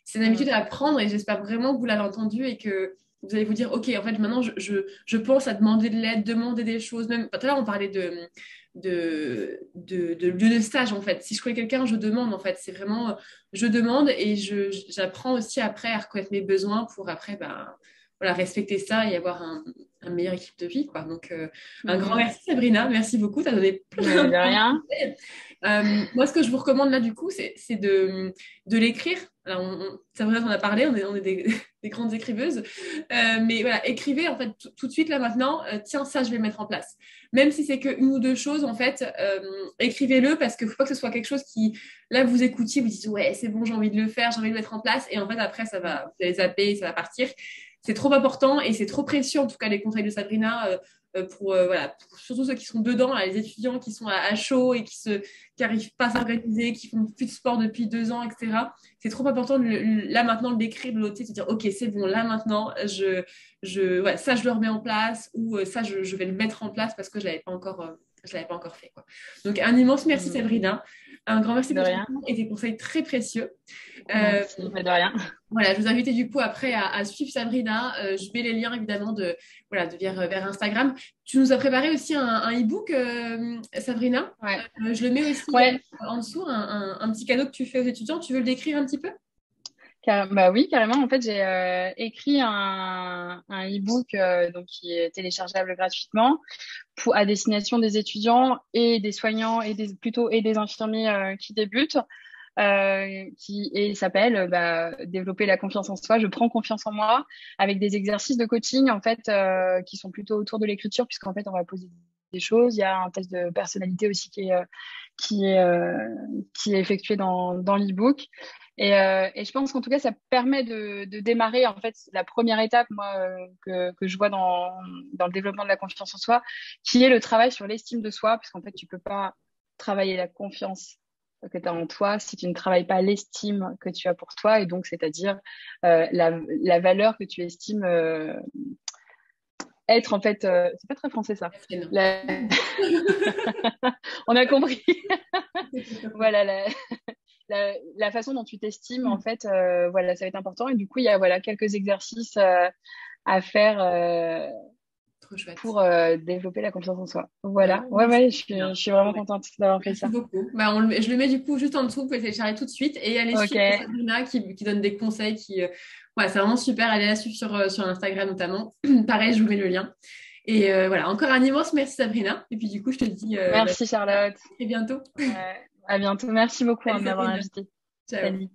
c'est une habitude à prendre et j'espère vraiment que vous l'avez entendu et que vous allez vous dire ok en fait maintenant je pense à demander de l'aide, demander des choses. Même tout à l'heure on parlait de lieu de stage en fait. Si je connais quelqu'un, je demande en fait. C'est vraiment je demande et j'apprends aussi après à reconnaître mes besoins pour après voilà, respecter ça et avoir un meilleur équipe de vie, quoi. Donc, un grand merci, Sabrina. Merci beaucoup. Tu as donné plein de rien. Moi, ce que je vous recommande là, du coup, c'est de l'écrire. Alors, Sabrina, on a parlé, on est des grandes écriveuses. Mais voilà, écrivez, en fait, tout de suite, là, maintenant, tiens, ça, je vais le mettre en place. Même si c'est qu'une ou deux choses, en fait, écrivez-le parce qu'il ne faut pas que ce soit quelque chose qui, là, vous écoutiez, vous dites, ouais, c'est bon, j'ai envie de le faire, j'ai envie de le mettre en place. Et en fait, après, vous allez zapper, ça va partir. C'est trop important et c'est trop précieux, en tout cas, les conseils de Sabrina, voilà, pour surtout ceux qui sont dedans, là, les étudiants qui sont à chaud et qui n'arrivent pas à s'organiser, qui font plus de sport depuis 2 ans, etc. C'est trop important, là, maintenant, de l'écrire, de le noter, de se dire, OK, c'est bon, là, maintenant, ouais, ça, je le remets en place ou ça, je vais le mettre en place parce que je ne l'avais pas encore fait, quoi. Donc, un immense merci, Sabrina. Un grand merci pour ton temps et tes conseils très précieux. Merci, de rien. Voilà, je vous invite du coup après à suivre Sabrina. Je mets les liens évidemment vers Instagram. Tu nous as préparé aussi un e-book, Sabrina. Ouais. Je le mets aussi en dessous, un petit cadeau que tu fais aux étudiants. Tu veux le décrire un petit peu? Bah oui, carrément. En fait, j'ai écrit un e-book donc qui est téléchargeable gratuitement à destination des étudiants et des soignants et des infirmiers qui débutent. Qui s'appelle développer la confiance en soi. Je prends confiance en moi avec des exercices de coaching en fait qui sont plutôt autour de l'écriture puisqu'en fait on va poser des choses. Il y a un test de personnalité aussi qui est effectué dans l'e-book. Et je pense qu'en tout cas, ça permet de démarrer en fait la première étape moi que je vois dans le développement de la confiance en soi, qui est le travail sur l'estime de soi, parce qu'en fait, tu peux pas travailler la confiance que tu as en toi si tu ne travailles pas l'estime que tu as pour toi, et donc c'est-à-dire la valeur que tu estimes être en fait, c'est pas très français ça. On a compris. Voilà la façon dont tu t'estimes en fait, voilà, ça va être important. Et du coup, il y a quelques exercices à faire pour développer la confiance en soi. Voilà. Ouais, je suis vraiment contente d'avoir fait ça. Merci beaucoup. Je le mets du coup juste en dessous, vous pouvez télécharger tout de suite et aller suivre Sabrina qui donne des conseils c'est vraiment super. Allez la suivre sur Instagram notamment. Pareil, je vous mets le lien. Et voilà, encore un immense merci Sabrina. Et puis du coup, je te dis merci Charlotte. À bientôt. À bientôt. Merci beaucoup de m'avoir invitée. Ciao. Salut.